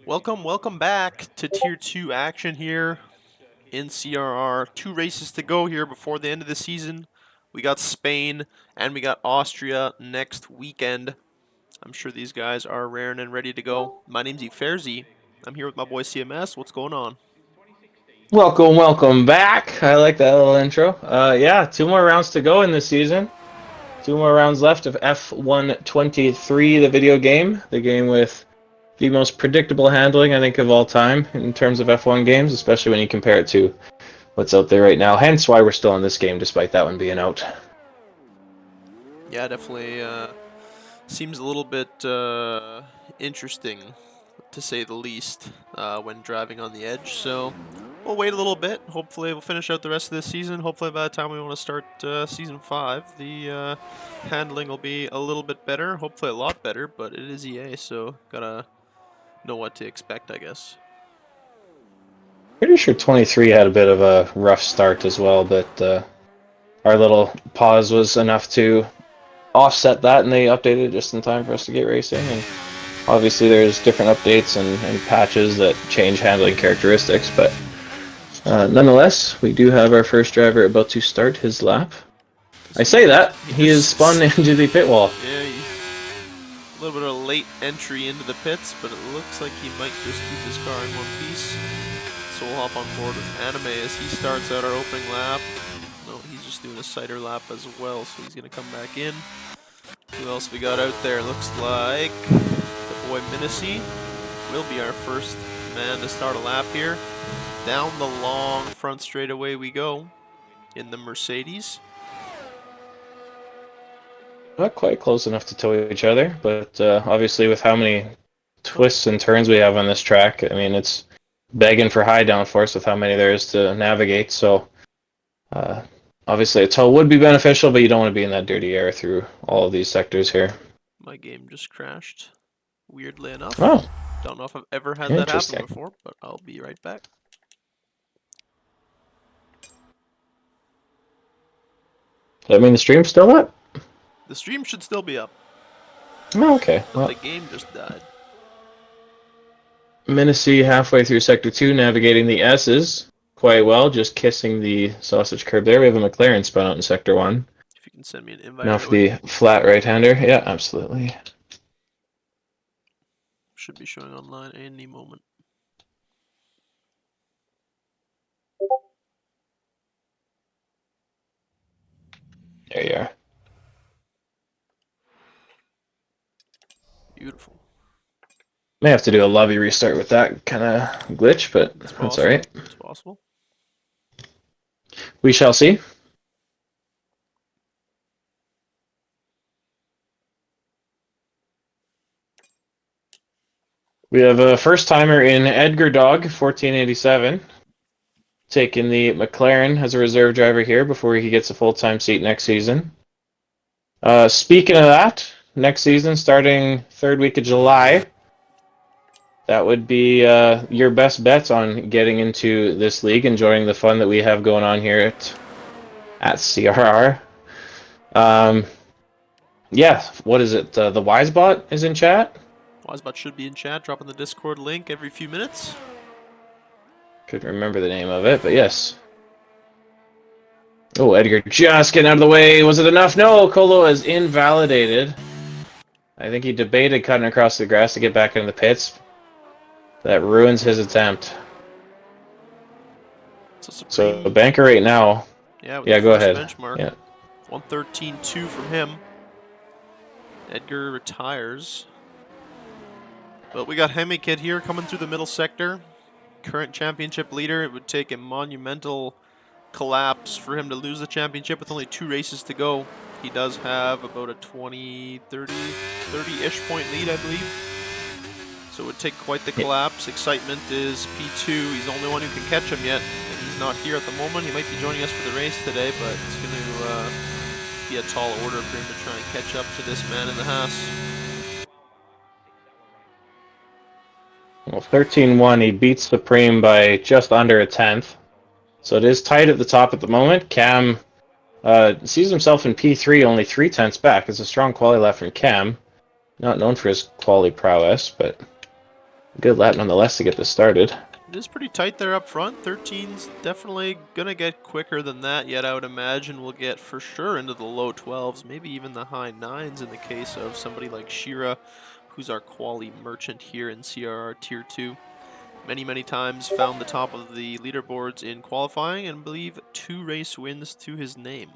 Welcome back to Tier 2 action here in CRR. 2 races to go here before the end of the season. We got Spain and we got Austria next weekend. I'm sure these guys are raring and ready to go. My name's Eferzi. I'm here with my boy CMS. What's going on? Welcome back. I like that little intro. Yeah, 2 more rounds to go in this season. 2 more rounds left of F123, the video game. The game with the most predictable handling, I think, of all time in terms of F1 games, especially when you compare it to what's out there right now. Hence why we're still in this game, despite that one being out. Yeah, definitely seems a little bit interesting, to say the least, when driving on the edge. So we'll wait a little bit. Hopefully we'll finish out the rest of this season. Hopefully by the time we want to start Season 5, the handling will be a little bit better. Hopefully a lot better, but it is EA, so gotta know what to expect, I guess. Pretty sure 23 had a bit of a rough start as well, but our little pause was enough to offset that, and they updated it just in time for us to get racing. And obviously, there's different updates and patches that change handling characteristics, but nonetheless, we do have our first driver about to start his lap. I say that, he is spun into the pit wall. Yeah, a little bit of a late entry into the pits, but it looks like he might just keep his car in one piece. So we'll hop on board with Anime as he starts out our opening lap. No, he's just doing a cider lap as well, so he's going to come back in. Who else we got out there? Looks like the boy Minnesy will be our first man to start a lap here. Down the long front straightaway we go in the Mercedes. Not quite close enough to tow each other, but obviously with how many twists and turns we have on this track, I mean, it's begging for high downforce with how many there is to navigate, so obviously a tow would be beneficial, but you don't want to be in that dirty air through all of these sectors here. My game just crashed, weirdly enough. Oh. Don't know if I've ever had that happen before, but I'll be right back. Does that mean the stream's still up? The stream should still be up. Oh, okay. But the game just died. Minnesy halfway through Sector 2, navigating the S's quite well, just kissing the sausage curb there. We have a McLaren spun out in Sector 1. If you can send me an invite. Now for the flat right-hander. Yeah, absolutely. Should be showing online any moment. There you are. Beautiful. May have to do a lobby restart with that kind of glitch, but that's all right. It's possible. We shall see. We have a first-timer in Edgar Dog, 1487, taking the McLaren as a reserve driver here before he gets a full-time seat next season. Speaking of that, next season, starting 3rd week of July, that would be your best bets on getting into this league, enjoying the fun that we have going on here at CRR. Yeah, what is it? The Wisebot is in chat? Wisebot should be in chat, dropping the Discord link every few minutes. Couldn't remember the name of it, but yes. Oh, Edgar just getting out of the way. Was it enough? No, Colo is invalidated. I think he debated cutting across the grass to get back into the pits. That ruins his attempt. So banker right now. Yeah, go ahead. Benchmark. Yeah. 113.2 from him. Edgar retires. But we got Hemikid here coming through the middle sector. Current championship leader. It would take a monumental collapse for him to lose the championship with only 2 races to go. He does have about a 30-ish point lead, I believe. So it would take quite the collapse. Excitement is P2. He's the only one who can catch him yet. And he's not here at the moment. He might be joining us for the race today, but it's going to be a tall order for him to try and catch up to this man in the Haas. Well, 13-1, he beats Supreme by just under a tenth. So it is tight at the top at the moment. Cam sees himself in P3, only 3/10 back. It's a strong quali lap from Cam. Not known for his quali prowess, but good lap nonetheless to get this started. It is pretty tight there up front. 13's definitely going to get quicker than that, yet I would imagine we'll get for sure into the low 12s, maybe even the high 9s in the case of somebody like Shira, who's our quali merchant here in CRR Tier 2. Many times found the top of the leaderboards in qualifying and believe 2 race wins to his name.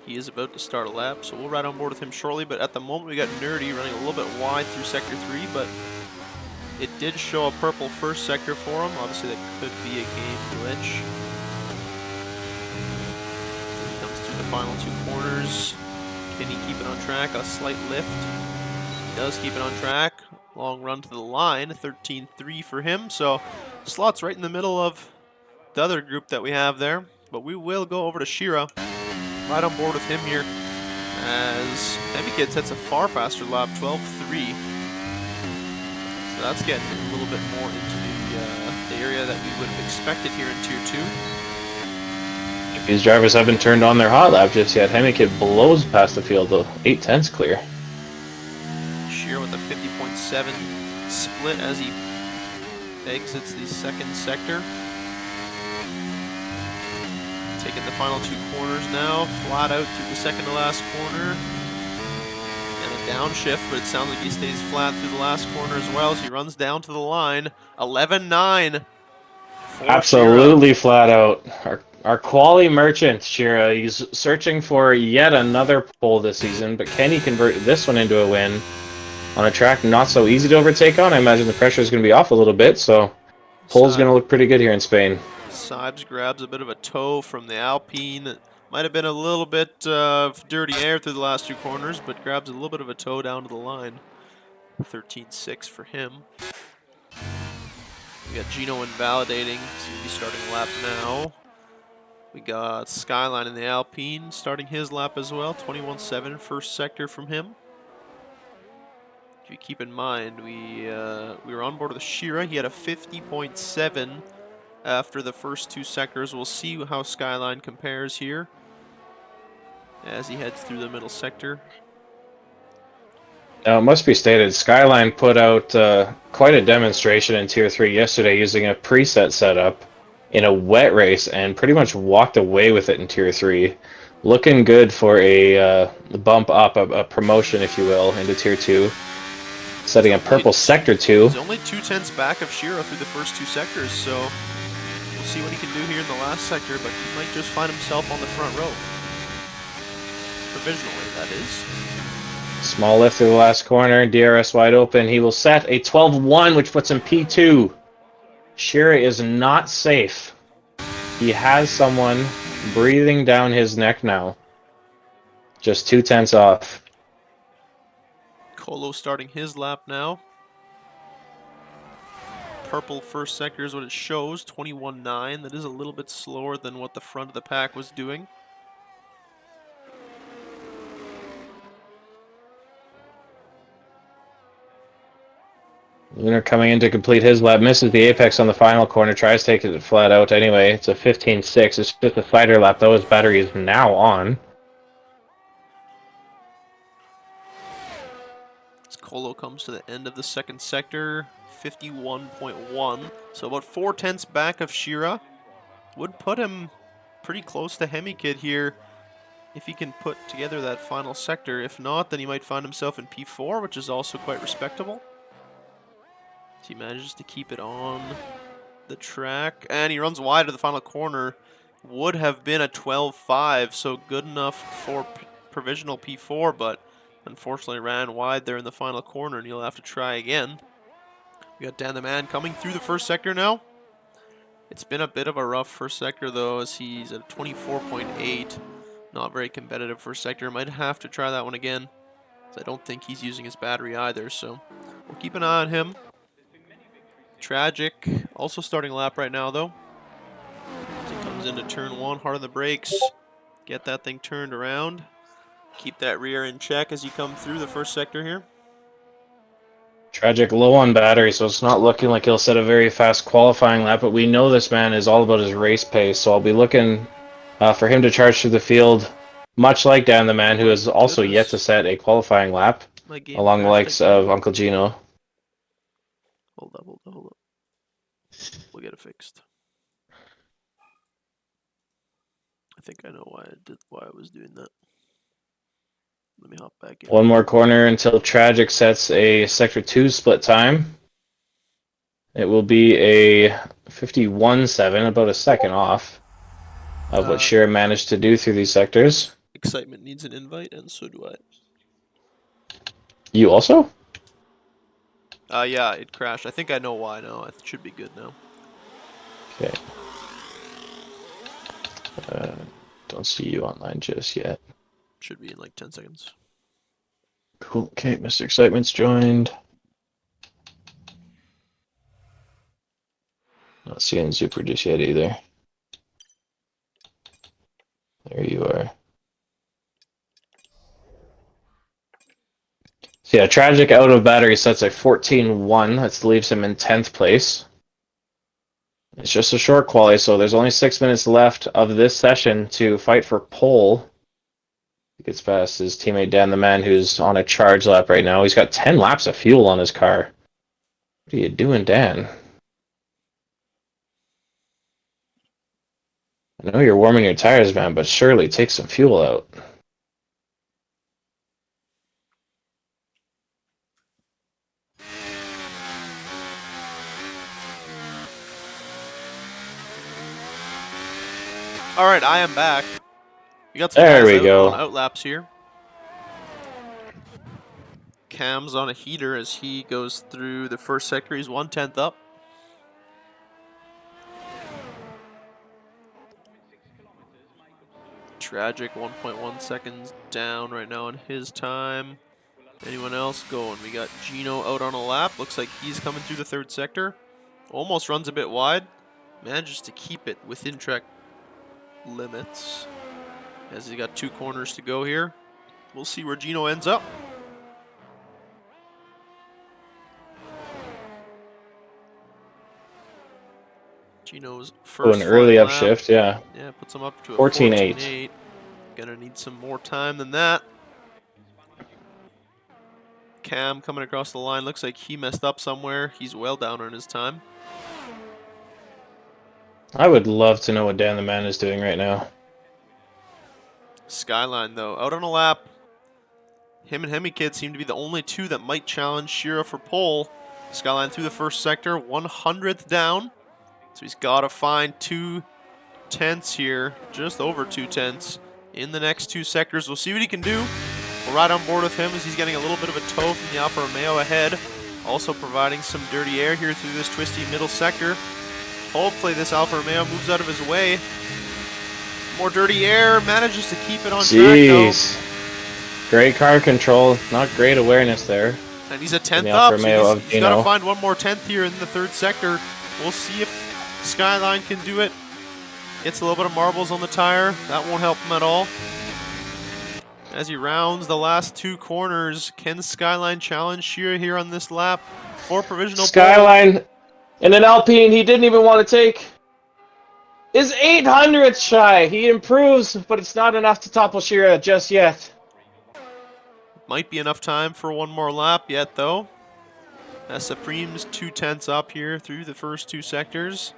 He is about to start a lap, so we'll ride on board with him shortly, but at the moment we got Nerdy running a little bit wide through Sector 3, but it did show a purple first sector for him. Obviously that could be a game glitch. He comes through the final 2 corners. Can he keep it on track? A slight lift. He does keep it on track. Long run to the line, 13.3 for him, so slots right in the middle of the other group that we have there. But we will go over to Shira, right on board with him here, as Heavy Kid sets a far faster lap, 12.3. So that's getting a little bit more into the area that we would have expected here in Tier 2. These drivers haven't turned on their hot lap just yet. Hemikid blows past the field, though. 8/10's clear. Shear with a 50.7 split as he exits the second sector. Taking the final 2 corners now, flat out through the second to last corner. And a downshift, but it sounds like he stays flat through the last corner as well as he runs down to the line. 11.9. Absolutely Shira. flat out. Our quality merchant, Shira, he's searching for yet another pole this season, but can he convert this one into a win on a track not so easy to overtake on? I imagine the pressure is going to be off a little bit, so pole's going to look pretty good here in Spain. Sibes grabs a bit of a toe from the Alpine. It might have been a little bit of dirty air through the last 2 corners, but grabs a little bit of a toe down to the line. 13.6 for him. We got Gino invalidating, so he'll be starting a lap now. We got Skyline in the Alpine starting his lap as well. 21.7 first sector from him. If you keep in mind, we were on board with Shira. He had a 50.7 after the first 2 sectors. We'll see how Skyline compares here as he heads through the middle sector. Now, it must be stated, Skyline put out quite a demonstration in Tier 3 yesterday using a preset setup in a wet race and pretty much walked away with it in Tier 3. Looking good for a bump up, a promotion, if you will, into Tier 2. Setting a purple Sector 2. He's only 2/10 back of Shira through the first 2 sectors, so we'll see what he can do here in the last sector, but he might just find himself on the front row. Provisionally, that is. Small lift through the last corner, DRS wide open. He will set a 12.1, which puts him P2. Shira is not safe. He has someone breathing down his neck now. Just 2/10 off. Colo starting his lap now. Purple first sector is what it shows, 21.9. That is a little bit slower than what the front of the pack was doing. Lunar coming in to complete his lap, misses the apex on the final corner, tries to take it flat out anyway. It's a 15.6. It's just a fighter lap, though. His battery is now on. As Colo comes to the end of the second sector, 51.1. So about 4/10 back of Shira. Would put him pretty close to Hemikid here if he can put together that final sector. If not, then he might find himself in P4, which is also quite respectable. He manages to keep it on the track, and he runs wide to the final corner. Would have been a 12.5, so good enough for provisional P4, but unfortunately ran wide there in the final corner, and he'll have to try again. We got Dan the Man coming through the first sector now. It's been a bit of a rough first sector, though, as he's at 24.8. Not very competitive first sector. Might have to try that one again, I don't think he's using his battery either, so we'll keep an eye on him. Tragic, also starting a lap right now, though. As he comes into turn 1, hard on the brakes. Get that thing turned around. Keep that rear in check as you come through the first sector here. Tragic low on battery, so it's not looking like he'll set a very fast qualifying lap, but we know this man is all about his race pace, so I'll be looking for him to charge through the field, much like Dan the Man, who My has also yet to goodness. set a qualifying lap, My game along the crashed likes of again. Uncle Gino. Hold up, hold up, hold up. We'll get it fixed. I think I know why I was doing that. Let me hop back in. One more corner until Tragic sets a Sector 2 split time. It will be a 51.7, about a second off of what Shearer managed to do through these sectors. Excitement needs an invite, and so do I. You also? Yeah, it crashed. I think I know why now. It should be good now. Okay. Don't see you online just yet. Should be in like 10 seconds. Cool. Okay, Mr. Excitement's joined. Not seeing Super just yet either. There you are. So yeah, Tragic out of battery sets at 14.1. That leaves him in 10th place. It's just a short quali, so there's only 6 minutes left of this session to fight for pole. He gets past his teammate Dan the Man, who's on a charge lap right now. He's got 10 laps of fuel on his car. What are you doing, Dan? I know you're warming your tires, man, but surely take some fuel out. All right, I am back. We got some There guys we out on go. outlaps here. Cam's on a heater as he goes through the first sector. He's 1/10 up. Tragic 1.1 seconds down right now in his time. Anyone else going? We got Gino out on a lap. Looks like he's coming through the third sector. Almost runs a bit wide. Manages to keep it within track limits. As he got 2 corners to go here. We'll see where Gino ends up. Gino's Oh, an first early flying lap. upshift, yeah. Yeah, puts him up to a 14.8. 14.8. Gonna need some more time than that. Cam coming across the line. Looks like he messed up somewhere. He's well down on his time. I would love to know what Dan the Man is doing right now. Skyline, though, out on a lap. Him and Hemi Kid seem to be the only two that might challenge Shira for pole. Skyline through the first sector, 100th down. So he's got to find 2/10 here, just over 2/10 in the next 2 sectors. We'll see what he can do. We'll ride on board with him as he's getting a little bit of a tow from the Alfa Romeo ahead. Also providing some dirty air here through this twisty middle sector. Hopefully this Alfa Romeo moves out of his way. More dirty air, manages to keep it on track though. Great car control, not great awareness there. And he's a 10th the Alfa up, Romeo so of he's got to Gino. find one more 10th here in the third sector. We'll see if Skyline can do it. Gets a little bit of marbles on the tire. That won't help him at all. As he rounds the last 2 corners, can Skyline challenge Shira here on this lap for provisional Skyline pole? In an Alpine he didn't even want to take. Is 800th shy. He improves, but it's not enough to topple Shira just yet. Might be enough time for one more lap yet, though. As Supreme's 2/10 up here through the first 2 sectors.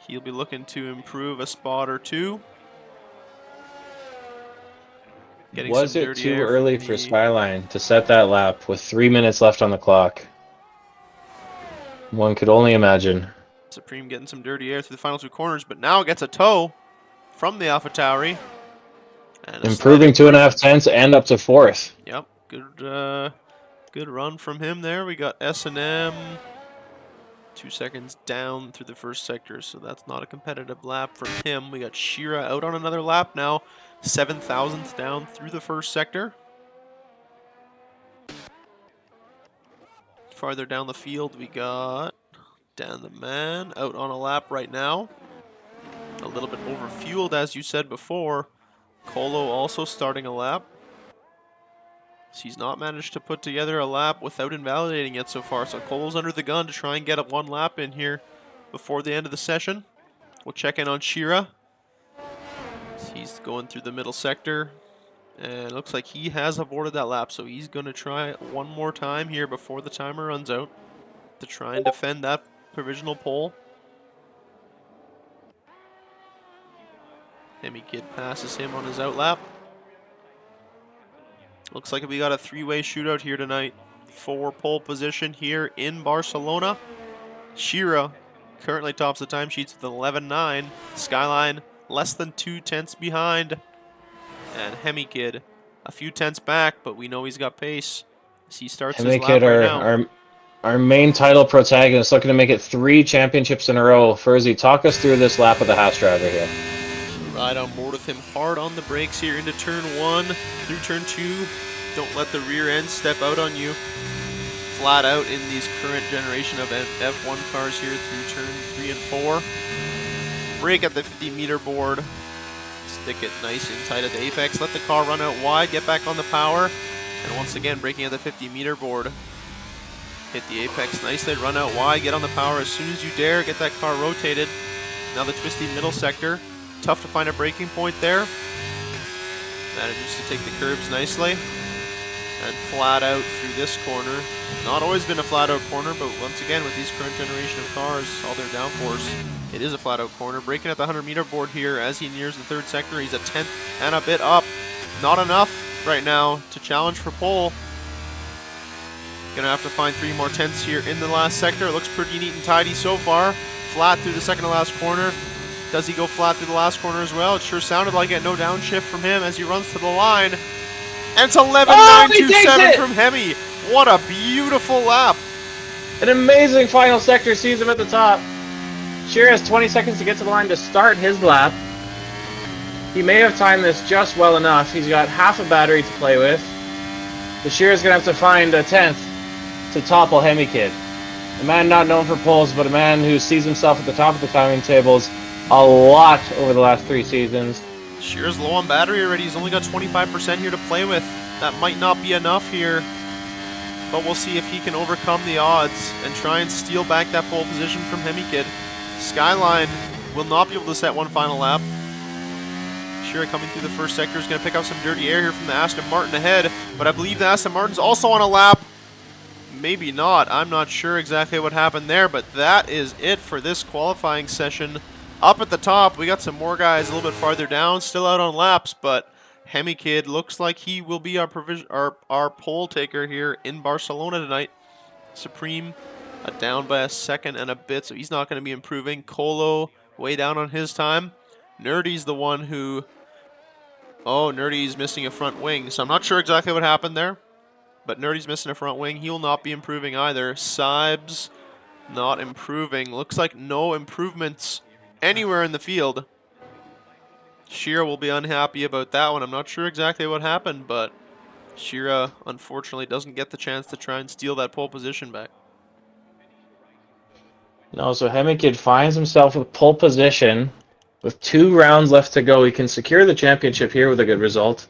He'll be looking to improve a spot or 2. Was it too early for Skyline to set that lap with 3 minutes left on the clock? One could only imagine. Supreme getting some dirty air through the final 2 corners, but now gets a tow from the AlphaTauri. Improving 2.5 tenths and up to 4th. Yep, good run from him there. We got S&M 2 seconds down through the first sector, so that's not a competitive lap from him. We got Shira out on another lap now, 7,000th down through the first sector. Farther down the field, we got Dan the Man out on a lap right now. A little bit overfueled, as you said before. Colo also starting a lap. He's not managed to put together a lap without invalidating it so far. So Cole's under the gun to try and get a 1 lap in here before the end of the session. We'll check in on Shira. He's going through the middle sector. And it looks like he has aborted that lap. So he's going to try one more time here before the timer runs out to try and defend that provisional pole. Hemi Kid passes him on his out lap. Looks like we got a 3-way shootout here tonight for pole position here in Barcelona. Shira currently tops the timesheets with 11.9. Skyline less than 2 tenths behind. And Hemi Kid a few tenths back, but we know he's got pace as he starts his lap right now. Our main title protagonist, looking to make it 3 championships in a row. Furzy, talk us through this lap of the Haas driver here. Right on board with him, hard on the brakes here into turn 1, through turn 2. Don't let the rear end step out on you. Flat out in these current generation of F1 cars here through turn 3 and 4. Brake at the 50-meter board. Stick it nice and tight at the apex. Let the car run out wide, get back on the power. And once again, braking at the 50-meter board. Hit the apex nicely, run out wide, get on the power as soon as you dare, get that car rotated. Now the twisty middle sector. Tough to find a braking point there. Manages to take the curbs nicely. And flat out through this corner. Not always been a flat out corner, but once again with these current generation of cars, all their downforce, it is a flat out corner. Braking at the 100-meter board here as he nears the 3rd sector. He's a 10th and a bit up. Not enough right now to challenge for pole. Gonna have to find 3 more tenths here in the last sector. It looks pretty neat and tidy so far. Flat through the second to last corner. Does he go flat through the last corner as well? It sure sounded like it. No downshift from him as he runs to the line. And it's 11.927 from Hemi. What a beautiful lap. An amazing final sector sees him at the top. Shearer has 20 seconds to get to the line to start his lap. He may have timed this just well enough. He's got half a battery to play with. The Shearer's going to have to find a 10th to topple Hemi Kid. A man not known for poles, but a man who sees himself at the top of the timing tables a lot over the last 3 seasons. Shearer's low on battery already. He's only got 25% here to play with. That might not be enough here, but we'll see if he can overcome the odds and try and steal back that pole position from Hemi Kid. Skyline will not be able to set one final lap. Shearer coming through the first sector is going to pick up some dirty air here from the Aston Martin ahead, but I believe the Aston Martin's also on a lap. Maybe not. I'm not sure exactly what happened there, but that is it for this qualifying session. Up at the top, we got some more guys a little bit farther down, still out on laps, but Hemi Kid looks like he will be our pole taker here in Barcelona tonight. Supreme down by a second and a bit, so he's not going to be improving. Colo way down on his time. Nerdy's the one who... Oh, Nerdy's missing a front wing, so I'm not sure exactly what happened there, but Nerdy's missing a front wing. He will not be improving either. Sibes not improving. Looks like no improvements anywhere in the field. Shira will be unhappy about that one. I'm not sure exactly what happened, but Shira unfortunately doesn't get the chance to try and steal that pole position back. No, so Hemi Kid finds himself with pole position. With 2 rounds left to go, he can secure the championship here with a good result.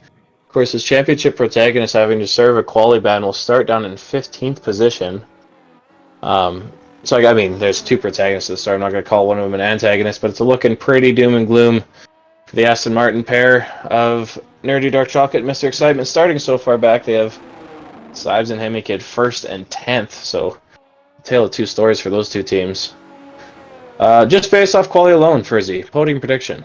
Of course, his championship protagonist having to serve a quali ban will start down in 15th position. So, I mean, there's 2 protagonists at the start. I'm not going to call one of them an antagonist, but it's looking pretty doom and gloom for the Aston Martin pair of Nerdy Dark Chocolate and Mr. Excitement. Starting so far back, they have Sibes and Hemi Kid 1st and 10th, so tale of 2 stories for those 2 teams. Just based off quality alone, Frizzy, podium prediction.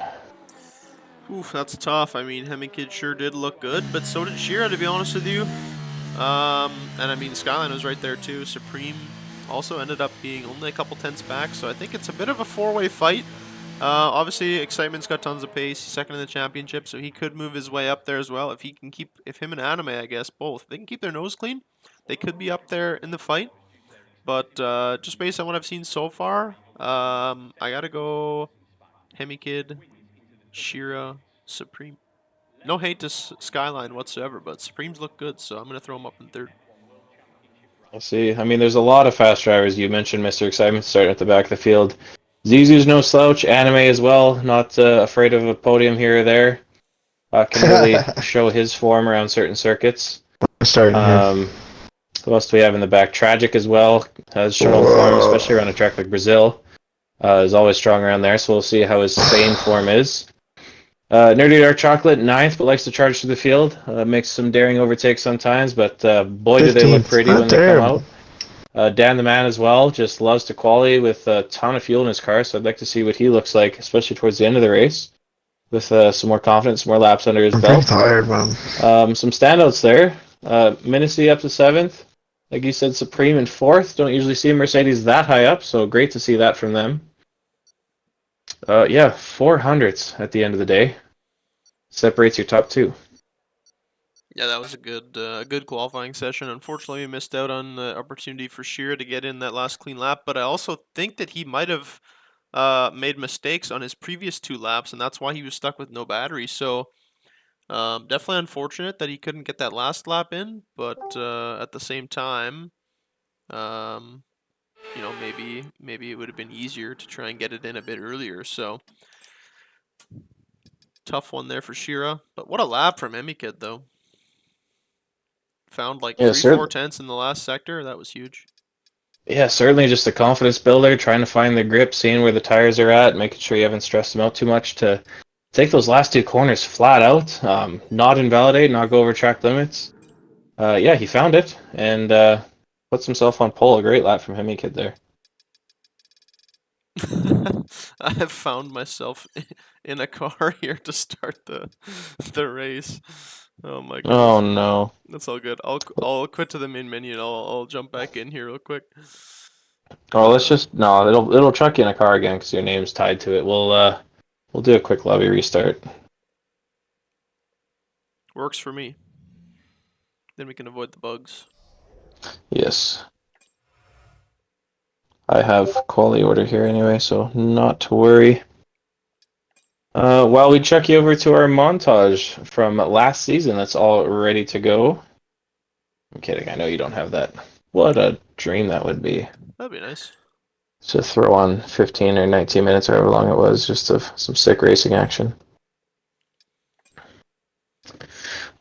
Oof, that's tough. I mean, Hemi Kid sure did look good, but so did Shira, to be honest with you. And I mean, Skyline was right there too. Supreme also ended up being only a couple tenths back, so I think it's a bit of a 4-way fight. Obviously, Excitement's got tons of pace. He's 2nd in the championship, so he could move his way up there as well. If him and Anime, I guess, both, they can keep their nose clean, they could be up there in the fight. But just based on what I've seen so far, I gotta go Hemi Kid, Shira, Supreme. No hate to Skyline whatsoever, but Supremes look good, so I'm gonna throw him up in 3rd. We'll see. I mean, there's a lot of fast drivers. You mentioned Mr. Excitement starting at the back of the field. Zizu's no slouch. Anime as well. Not afraid of a podium here or there. Can really show his form around certain circuits. Starting here. Who else do we have in the back? Tragic as well has shown form, especially around a track like Brazil. Is always strong around there, so we'll see how his Spain form is. Nerdy Dark Chocolate, ninth, but likes to charge through the field. Makes some daring overtakes sometimes, but boy, do they look 15th. pretty Not when they come terrible. out. Dan the Man as well, just loves to quali with a ton of fuel in his car, so I'd like to see what he looks like, especially towards the end of the race, with some more confidence, more laps under his I'm pretty belt. tired, man. Some standouts there. Minnesy up to seventh. Like you said, Supreme in fourth. Don't usually see Mercedes that high up, so great to see that from them. Yeah, 400s at the end of the day. Separates your top two. Yeah, that was a good qualifying session. Unfortunately, we missed out on the opportunity for Shearer to get in that last clean lap, but I also think that he might have made mistakes on his previous 2 laps, and that's why he was stuck with no battery. So definitely unfortunate that he couldn't get that last lap in, but at the same time, um, maybe it would have been easier to try and get it in a bit earlier. So tough one there for Shira. But what a lap from Emikid though. Found like Yeah, three, four sir. tenths in the last sector. That was huge. Yeah, certainly just a confidence builder, trying to find the grip, seeing where the tires are at, making sure you haven't stressed them out too much to take those last 2 corners flat out, not invalidate, not go over track limits. Yeah, he found it and puts himself on pole. A great lap from him, kid there. I have found myself in a car here to start the race. Oh my Oh goodness. no. That's all good. I'll quit to the main menu and I'll jump back in here real quick. Oh, let's just no. It'll chuck you in a car again because your name's tied to it. We'll do a quick lobby restart. Works for me. Then we can avoid the bugs. Yes, I have quality order here anyway, so not to worry. While we check you over to our montage from last season, that's all ready to go. I'm kidding. I know you don't have that. What a dream that would be That'd be nice. to throw on 15 or 19 minutes, or however long it was, just of some sick racing action.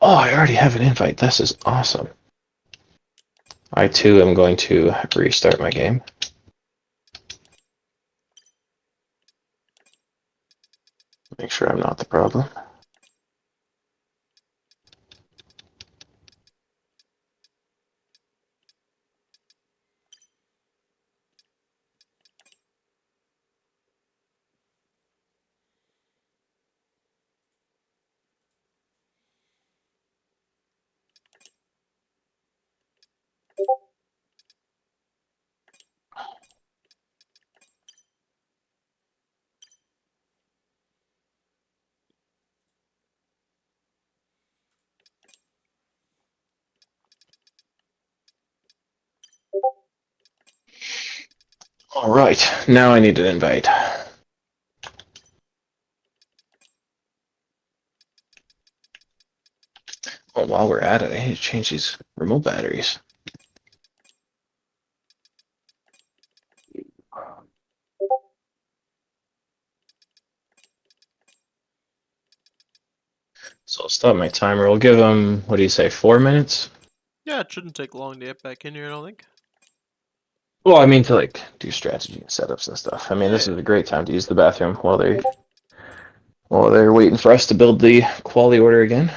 Oh, I already have an invite. This is awesome. I too am going to restart my game. Make sure I'm not the problem. All right, now I need an invite. Well, while we're at it, I need to change these remote batteries. So I'll stop my timer. We'll give them, what do you say, 4 minutes? Yeah, it shouldn't take long to get back in here, I don't think. Well, I mean to like do strategy and setups and stuff. I mean, Yeah, this yeah. is a great time to use the bathroom while they're waiting for us to build the quality order again.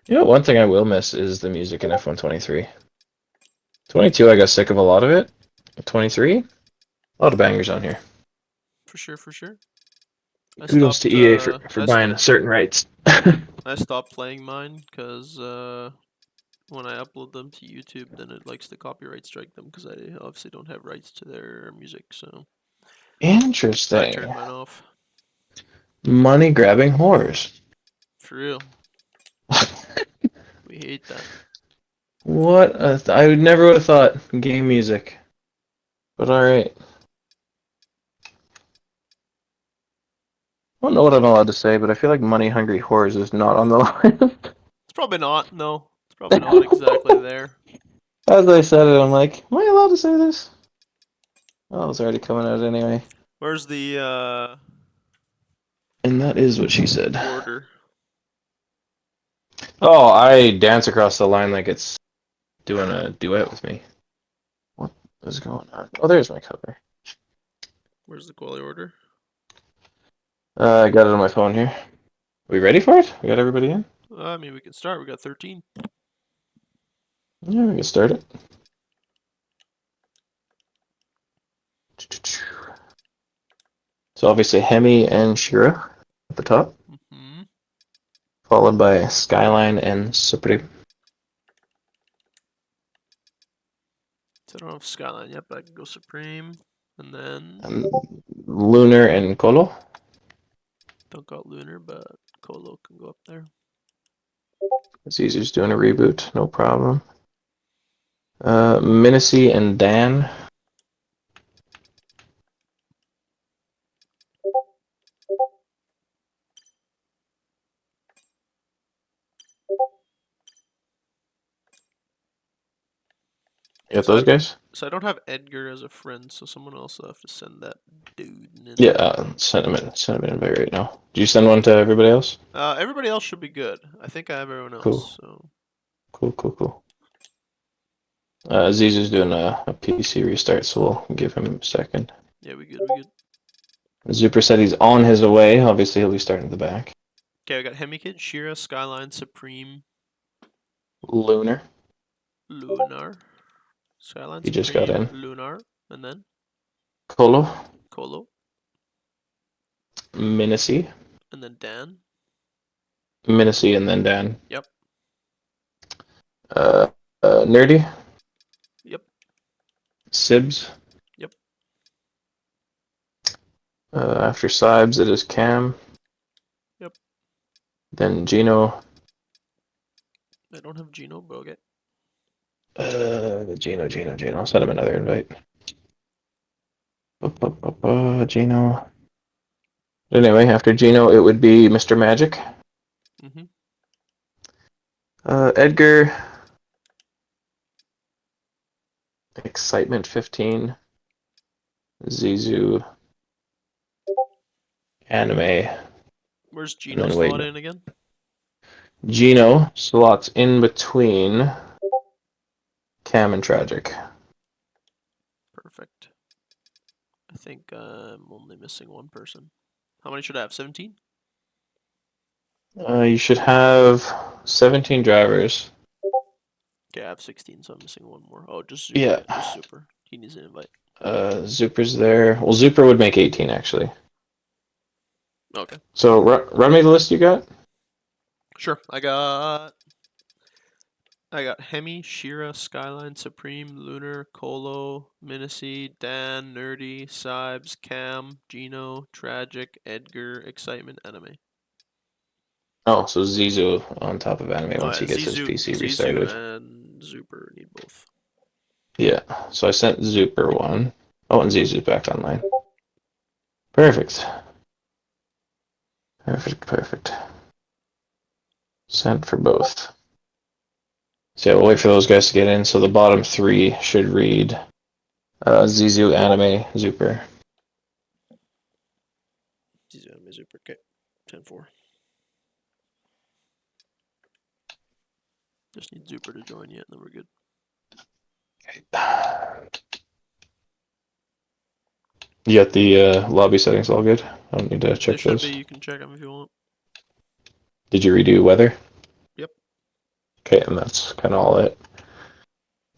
You know, one thing I will miss is the music in F123. 22, I got sick of a lot of it. 23, a lot of bangers on here. For sure, for sure. I Kudos to stopped EA for buying certain rights. I stopped playing mine because when I upload them to YouTube, then it likes to copyright strike them because I obviously don't have rights to their music, so I Interesting. turned mine off. Money grabbing whores. For real. We hate that. I would never would have thought game music. But alright. I don't know what I'm allowed to say, but I feel like money hungry whores is not on the list. It's probably not, no. It's probably not exactly there. As I said it, I'm like, am I allowed to say this? Oh, it's already coming out anyway. Where's the And that is what she said. order? Oh, I dance across the line like it's doing a duet with me. What is going on? Oh, there's my cover. Where's the quality order? I got it on my phone here. We ready for it? We got everybody in? I mean, we can start. We got 13. Yeah, we can start it. So obviously Hemi and Shira at the top, Mm-hmm. followed by Skyline and Supreme. So I don't have Skyline yet, but I can go Supreme. And then And Lunar and Colo. don't got Lunar, but Colo can go up there. Caesar's doing a reboot, no problem. Minacy and Dan. You got So I those guys? so I don't have Edgar as a friend, so someone else will have to send that dude an Yeah, invite. send him in. Send him an invite right now. Do you send one to everybody else? Everybody else should be good. I think I have everyone Cool, else. So cool, cool, cool. Zizu's doing a PC restart, so we'll give him a second. yeah, we good. We good. Zuper said he's on his way. Obviously, he'll be starting at the back. Okay, I got Hemikid, Shira, Skyline, Supreme, Lunar, Lunar. Skyline, he just got Supreme, in. Lunar, and then Colo, Colo, Minacy, and then Dan. Minacy, and then Dan. Yep. Uh, Nerdy, Yep. Sibs. Yep. After Sibes, it is Cam. Yep. Then Gino. I don't have Gino, but okay. Gino. I'll send him another invite. Gino. Anyway, after Gino, it would be Mr. Magic. Mm-hmm. Edgar. Excitement 15. Zizu. Anime. Where's And Gino then wait. slot in again? Gino slots in between Cam and Tragic. Perfect. I think I'm only missing one person. How many should I have? 17? You should have 17 drivers. Okay, I have 16, so I'm missing one more. Oh, just Super. Yeah. Just Super. He needs an invite. Zuper's there. Well, Zuper would make 18 actually. Okay. So run me the list you got. Sure. I got Hemi, Shira, Skyline, Supreme, Lunar, Colo, Minacy, Dan, Nerdy, Sibes, Cam, Gino, Tragic, Edgar, Excitement, Anime. Oh, so Zizu on top of anime Oh once yeah, he gets his Zizu, PC Zizu, restarted. and Zuper need both. Yeah. So I sent Zuper one. Oh, and Zizu's back online. Perfect. Perfect. Sent for both. So yeah, we'll wait for those guys to get in. So the bottom three should read Zizu, Anime, Zuper. Zizu, Anime, Zuper. Okay, 10-4. Just need Zuper to join yet, and then we're good. You got the lobby settings all good? I don't need to They check should be. those. You can check them if you want. Did you redo weather? Yep. Okay, and that's kind of all it.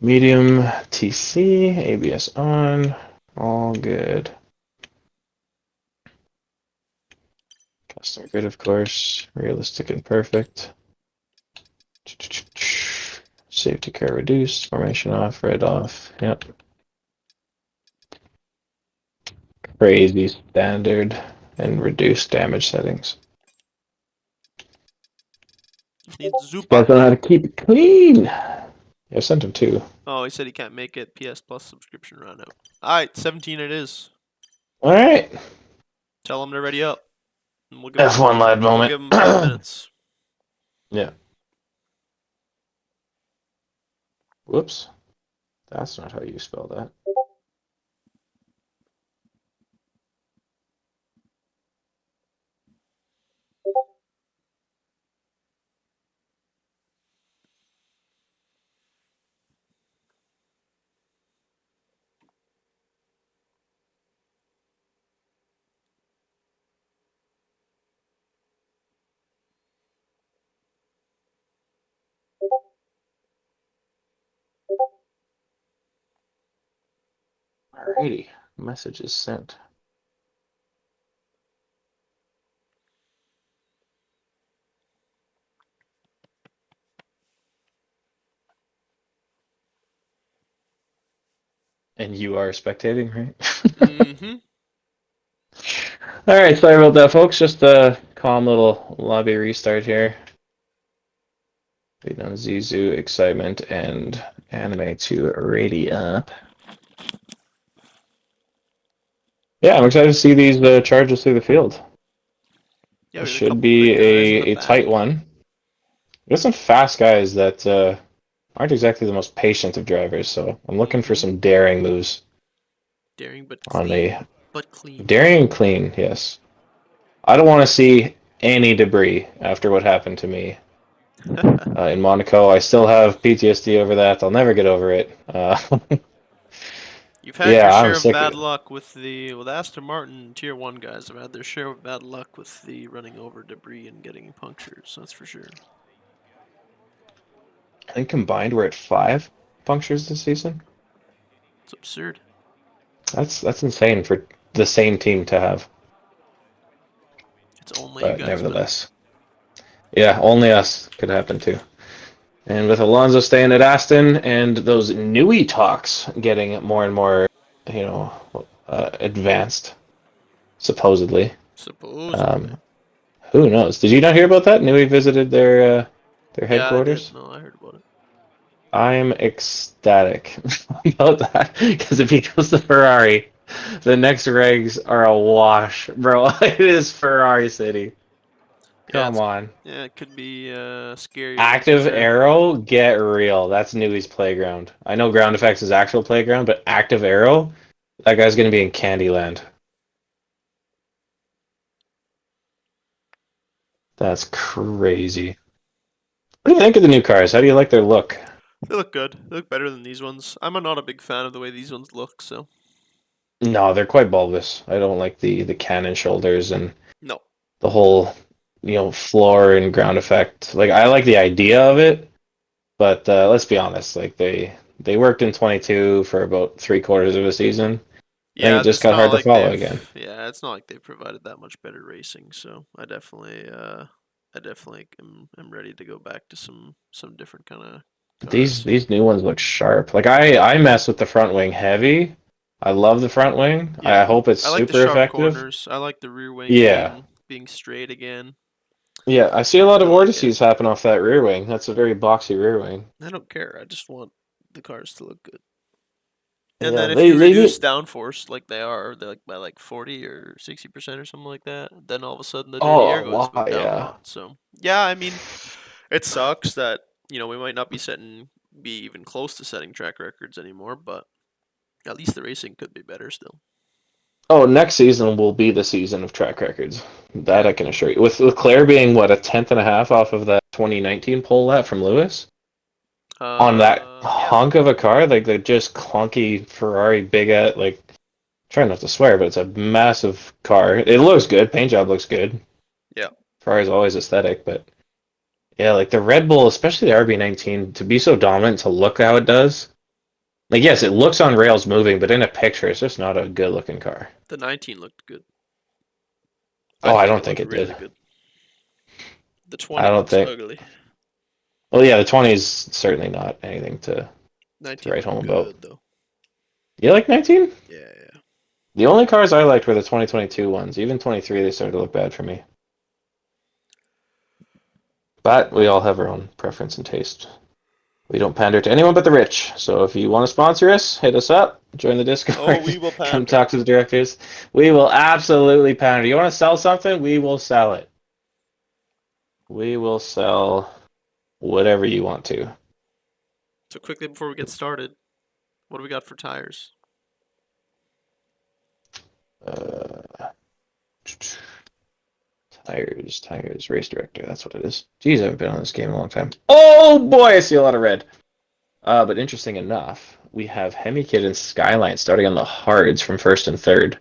Medium, TC, ABS on, all good. Custom grid, of course, realistic and perfect. Safety car reduced, formation off, red off, yep. Crazy standard and reduced damage settings. Just need These guys Zuper. don't know how to keep it clean. Yeah, I sent him two. Oh, he said he can't make it. PS Plus subscription run out. Alright, 17 it is. All right. Tell him to ready up. And F1 live we'll moment. give him 5 minutes. Yeah. Whoops. That's not how you spell that. Alrighty, message is sent. And you are spectating, right? Mm-hmm. Alright, sorry about that, folks. Just a calm little lobby restart here. Waiting on Zizu, Excitement, and Anime to ready up. Yeah, I'm excited to see these charges through the field. Yeah, This we had a should couple be quick guys in the a tight back. one. There's some fast guys that aren't exactly the most patient of drivers, so I'm looking for Mm-hmm. some daring moves Daring but on clean. a But clean. daring and clean, yes. I don't want to see any debris after what happened to me in Monaco. I still have PTSD over that. I'll never get over it. You've had your Yeah, I'm share of sick of bad it. luck with Aston Martin Tier 1 guys have had their share of bad luck with the running over debris and getting punctures, that's for sure. I think combined we're at 5 punctures this season. It's absurd. That's insane for the same team to have. It's only you But guys, man. nevertheless, yeah, only us could happen too. And with Alonso staying at Aston and those Newey talks getting more and more, you know, advanced, supposedly. Supposedly. Um, who knows? Did you not hear about that? Newey visited their Yeah, I did. headquarters. No, I heard about it. I'm ecstatic about that because if he goes to Ferrari, the next regs are a wash, bro. It is Ferrari City. Yeah, Come on. it could be scary, that's for Active sure. Arrow, get real. That's Newey's playground. I know Ground Effects is actual playground, but Active Arrow, that guy's gonna be in Candyland. That's crazy. What do you think of the new cars? How do you like their look? They look good. They look better than these ones. I'm not a big fan of the way these ones look, so No, they're quite bulbous. I don't like the cannon shoulders and no. the whole, floor and ground effect. Like I like the idea of it, but let's be honest, like they worked in 22 for about 3/4 of a season. I think Yeah, it just it's got not hard to like follow again. it's not like they've provided that much better racing, so I definitely am ready to go back to some different kind of These cars. these new ones look sharp. Like I mess with the front wing heavy. I love the front wing. Yeah. I hope it's I like the super sharp effective. corners. I like the rear wing Yeah. being straight again. Yeah, I see a lot I of like it. vortices happen off that rear wing. That's a very boxy rear wing. I don't care. I just want the cars to look good. And Yeah, then if you they reduce need. downforce like they're like by like 40 or 60% or something like that, then all of a sudden the dirty Oh, air goes wow, down a yeah. lot. So yeah, I mean, it sucks that we might not be even close to setting track records anymore, but at least the racing could be better still. Oh, next season will be the season of track records. That Yeah. I can assure you. With Claire being what, a tenth and a half off of that 2019 pole lap from Lewis on that Yeah. hunk of a car, like the just clunky Ferrari big at like. Try not to swear, but it's a massive car. It looks good. Paint job looks good. Yeah. Ferrari's always aesthetic, but yeah, like the Red Bull, especially the RB19, to be so dominant, to look how it does. Like, yes, it looks on rails moving, but in a picture, it's just not a good looking car. The 19 looked good. I Oh, I think don't it think looked it did. really good. The I 20 don't looks think. ugly. Well, yeah, the 20 is certainly not anything to 19 write home looked about. good though. You like 19? Yeah, yeah. The only cars I liked were the 2022 ones. Even 23, they started to look bad for me. But we all have our own preference and taste. We don't pander to anyone but the rich. So if you want to sponsor us, hit us up, join the Oh, Discord, we will come pander. talk to the directors. We will absolutely pander. You want to sell something? We will sell it. We will sell whatever you want to. So quickly before we get started, what do we got for tires? Uh, tires, race director. That's what it is. Jeez, I haven't been on this game in a long time. Oh boy, I see a lot of red. But interesting enough, we have Hemikid and Skyline starting on the hards from first and third.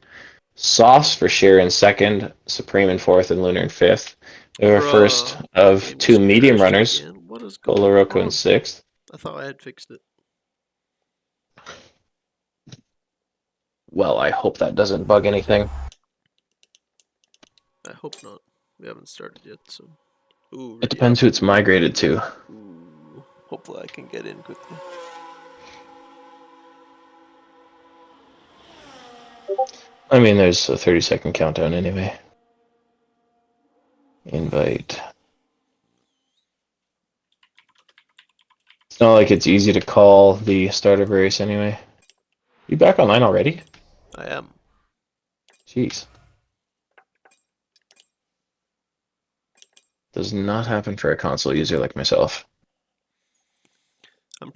Softs for Sheer in second, Supreme in fourth, and Lunar in fifth. We have our first Bruh, my of game two just medium crashed runners, again. What is going Oloroco in on? sixth. I thought I had fixed it. Well, I hope that doesn't bug anything. I hope not. We haven't started yet, so. Ooh, It ready up. depends who it's migrated to. Ooh, hopefully I can get in quickly. I mean, there's a 30-second countdown anyway. Invite. It's not like it's easy to call the start of a race anyway. You back online already? I am. Jeez. Does not happen for a console user like myself. It's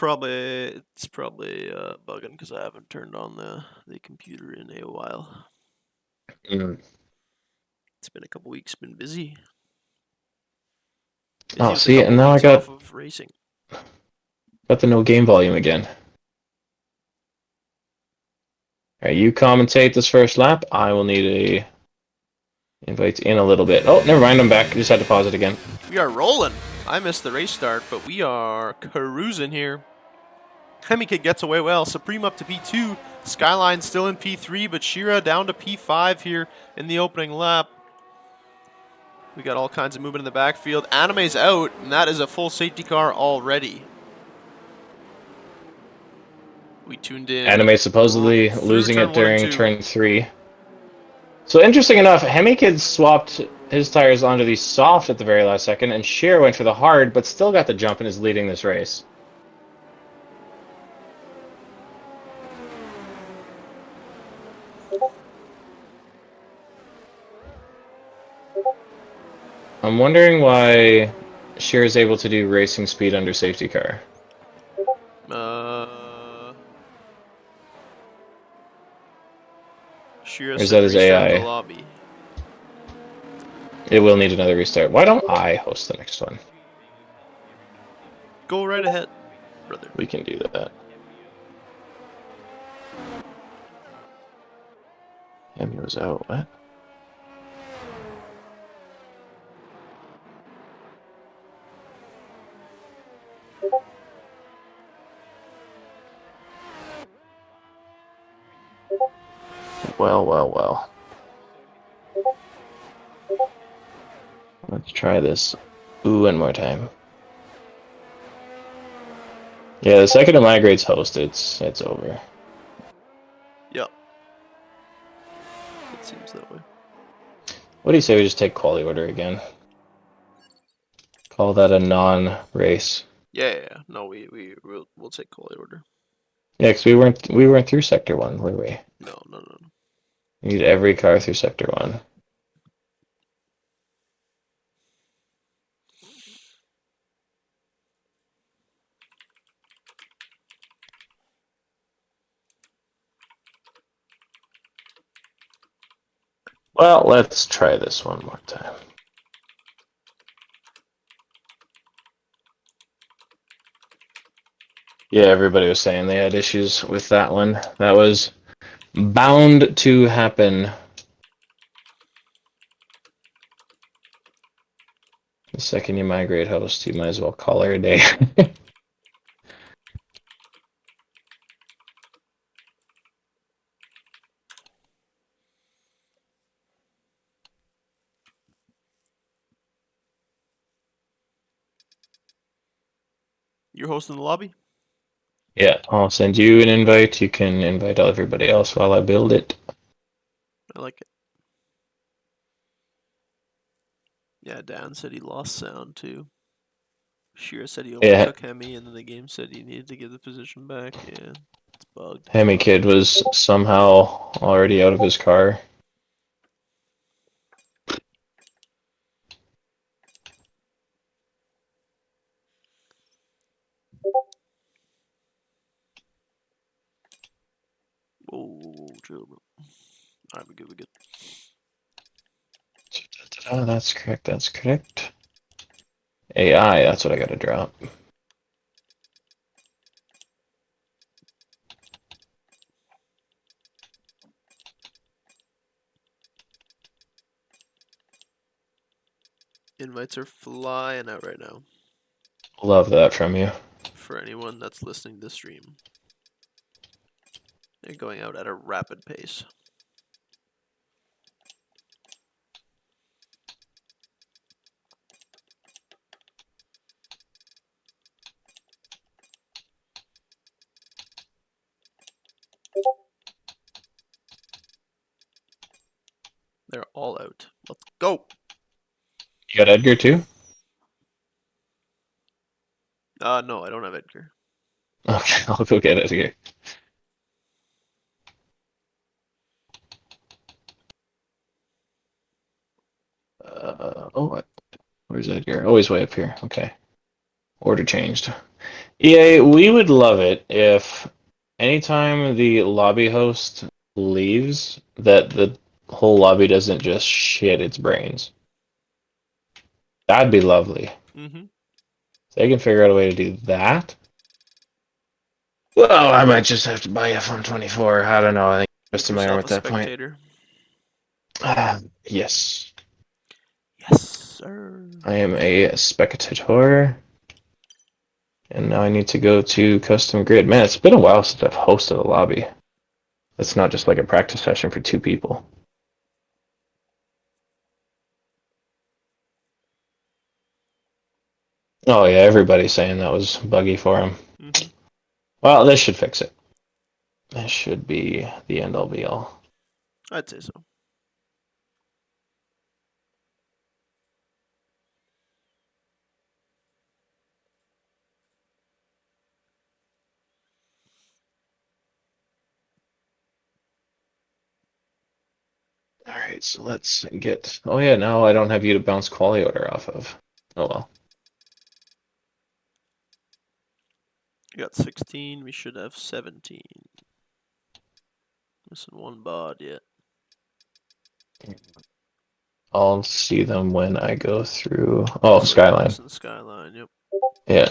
probably bugging because I haven't turned on the computer in a while. Mm. It's been a couple weeks, been busy. Busy Oh, with a see, couple and now I weeks got off of racing. the no game volume again. Alright, you commentate this first lap. I will need a invite in a little bit. Oh, never mind, I'm back. I just had to pause it again. We are rolling. I missed the race start, but we are cruising here. Hemikid gets away well. Supreme up to P2. Skyline still in P3, but Shira down to P5 here in the opening lap. We got all kinds of movement in the backfield. Anime's out, and that is a full safety car already. We tuned in Anime supposedly through losing it turn 1 and during 2. turn 3. So interesting enough, Hemikid swapped his tires onto the soft at the very last second, and Shear went for the hard, but still got the jump and is leading this race. I'm wondering why Shear is able to do racing speed under safety car. Shira Or is said that his restart the AI? lobby. It will need another restart. Why don't I host the next one? Go right ahead, brother. We can do that. Hemi was out. What? Well, well, well. Let's try this. Ooh, one more time. Yeah, the second it migrates host, it's over. Yep. It seems that way. What do you say we just take quality order again? Call that a non-race. Yeah. No, we'll take quality order. Yeah, because we weren't through sector 1, were we? No. We need every car through sector 1. Well, let's try this one more time. Yeah, everybody was saying they had issues with that one. That was bound to happen. The second you migrate host, you might as well call her a day. You're hosting the lobby? Yeah, I'll send you an invite. You can invite everybody else while I build it. I like it. Yeah, Dan said he lost sound too. Shira said he Yeah, overtook Hemi, and then the game said he needed to give the position back. Yeah, it's bugged. Hemi Kid was somehow already out of his car. Whoa, chill, bro. Alright, we're good. Oh, that's correct. That's correct. AI, that's what I gotta drop. Invites are flying out right now Love that from you. for anyone that's listening to the stream. They're going out at a rapid pace. They're all out. Let's go. You got Edgar too? No, I don't have Edgar. Okay, I'll go get Edgar. Where's Edgar? Oh, he's way up here. Okay. Order changed. EA, we would love it if anytime the lobby host leaves, that the whole lobby doesn't just shit its brains. That'd be lovely. Mm-hmm. If they can figure out a way to do that. Well, I might just have to buy F-124. I don't know. I think Make just in my arm yourself at a that point. spectator. Yes. Yes, sir. I am a spectator. And now I need to go to custom grid. Man, it's been a while since I've hosted a lobby. It's not just like a practice session for 2 people. Oh yeah, everybody's saying that was buggy for him. Mm-hmm. Well, this should fix it. This should be the end all be all. I'd say so. Alright, so let's get... Oh yeah, now I don't have you to bounce quality order off of. Oh well. We got 16. We should have 17. Missing one bod yet. I'll see them when I go through... Oh, Looks like we're Skyline. missing Skyline, yep. Yeah.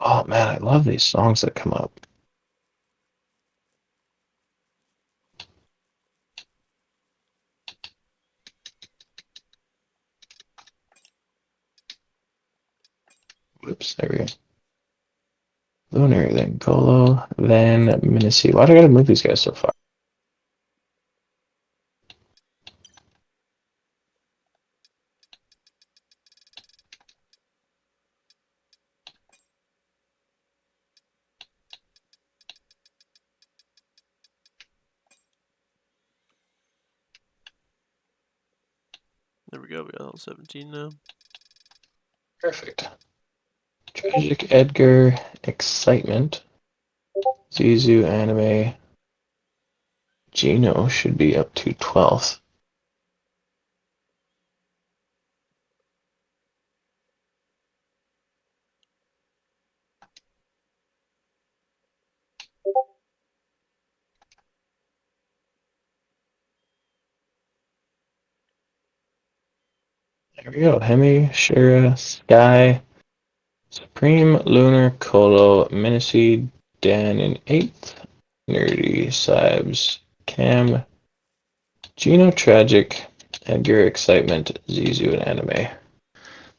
Oh man, I love these songs that come up. Whoops, there we go. Lunar, then Colo, then Minnesota. Why do I gotta move these guys so far? There we go. We got all 17 now. Perfect. Tragic Edgar, Excitement, Zizu Anime, Gino should be up to 12th. There we go. Hemi, Shira, Sky, Supreme, Lunar, Colo, Miniseed, Dan in 8th, Nerdy, Sibes, Cam, Gino, Tragic, Edgar, Excitement, Zizu, and Anime.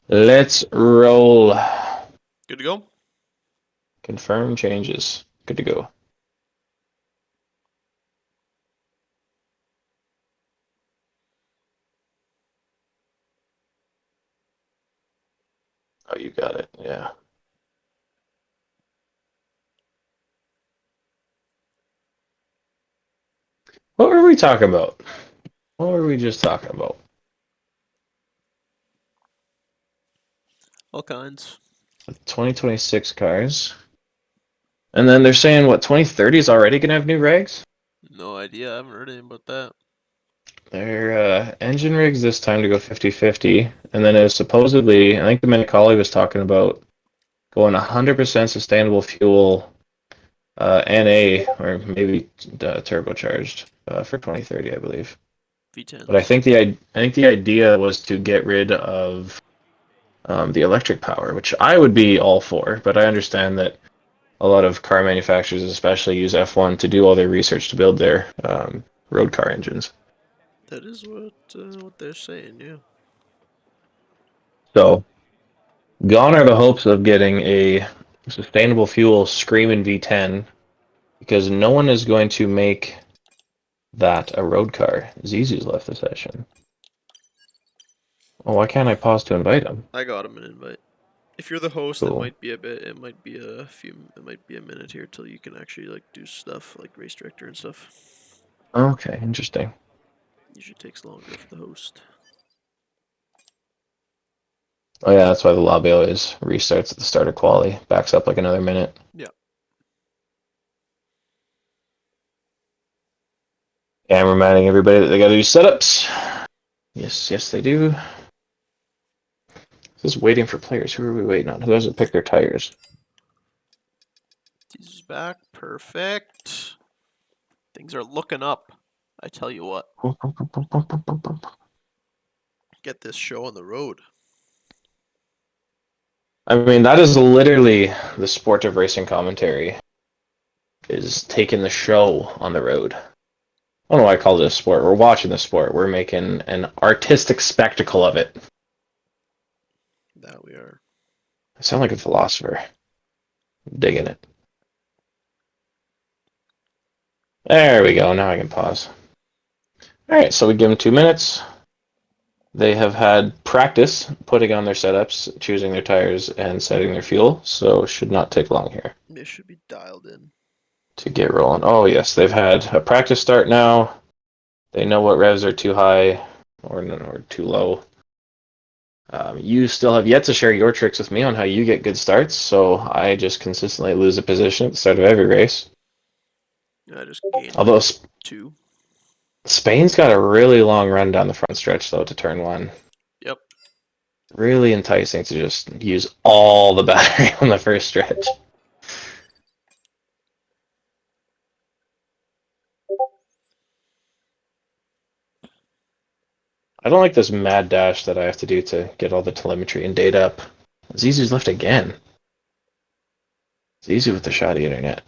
Let's roll. Good to go? Confirm changes. Good to go. Oh, you got it. Yeah. What were we talking about? What were we just talking about? All kinds. 2026 cars. And then they're saying, what, 2030 is already going to have new regs? No idea. I haven't heard anything about that. Their engine rigs this time to go 50-50. And then it was supposedly, I think the Minicali was talking about going 100% sustainable fuel NA, or maybe turbocharged for 2030, I believe. V10s. But I think the idea was to get rid of the electric power, which I would be all for. But I understand that a lot of car manufacturers, especially, use F1 to do all their research to build their road car engines. That is what they're saying, yeah. So, gone are the hopes of getting a sustainable fuel Screamin' V10 because no one is going to make that a road car. Zizu's left the session. Oh, why can't I pause to invite him? I got him an invite. If you're the host, it Cool. might be a bit. It might be a few. It might be a minute here till you can actually like do stuff like race director and stuff. Okay, interesting. Usually takes longer for the host. Oh yeah, that's why the lobby always restarts at the start of quali. Backs up like another minute. Yeah. Yeah, I'm reminding everybody that they gotta do setups. Yes, yes they do. Just waiting for players. Who are we waiting on? Who hasn't picked their tires? He's back. Perfect. Things are looking up. I tell you what. Get this show on the road. I mean, that is literally the sport of racing commentary. Is taking the show on the road. I don't know why I call it a sport. We're watching the sport. We're making an artistic spectacle of it. That we are. I sound like a philosopher. I'm digging it. There we go. Now I can pause. All right, so we give them 2 minutes. They have had practice putting on their setups, choosing their tires, and setting their fuel, so should not take long here This should be dialed in. to get rolling. Oh yes, they've had a practice start now. They know what revs are too high or too low. You still have yet to share your tricks with me on how you get good starts, so I just consistently lose a position at the start of every race. I just gained Although like 2. Spain's got a really long run down the front stretch, though, to turn 1. Yep. Really enticing to just use all the battery on the first stretch. I don't like this mad dash that I have to do to get all the telemetry and data up. Zizou's left again. Zizou with the shoddy internet.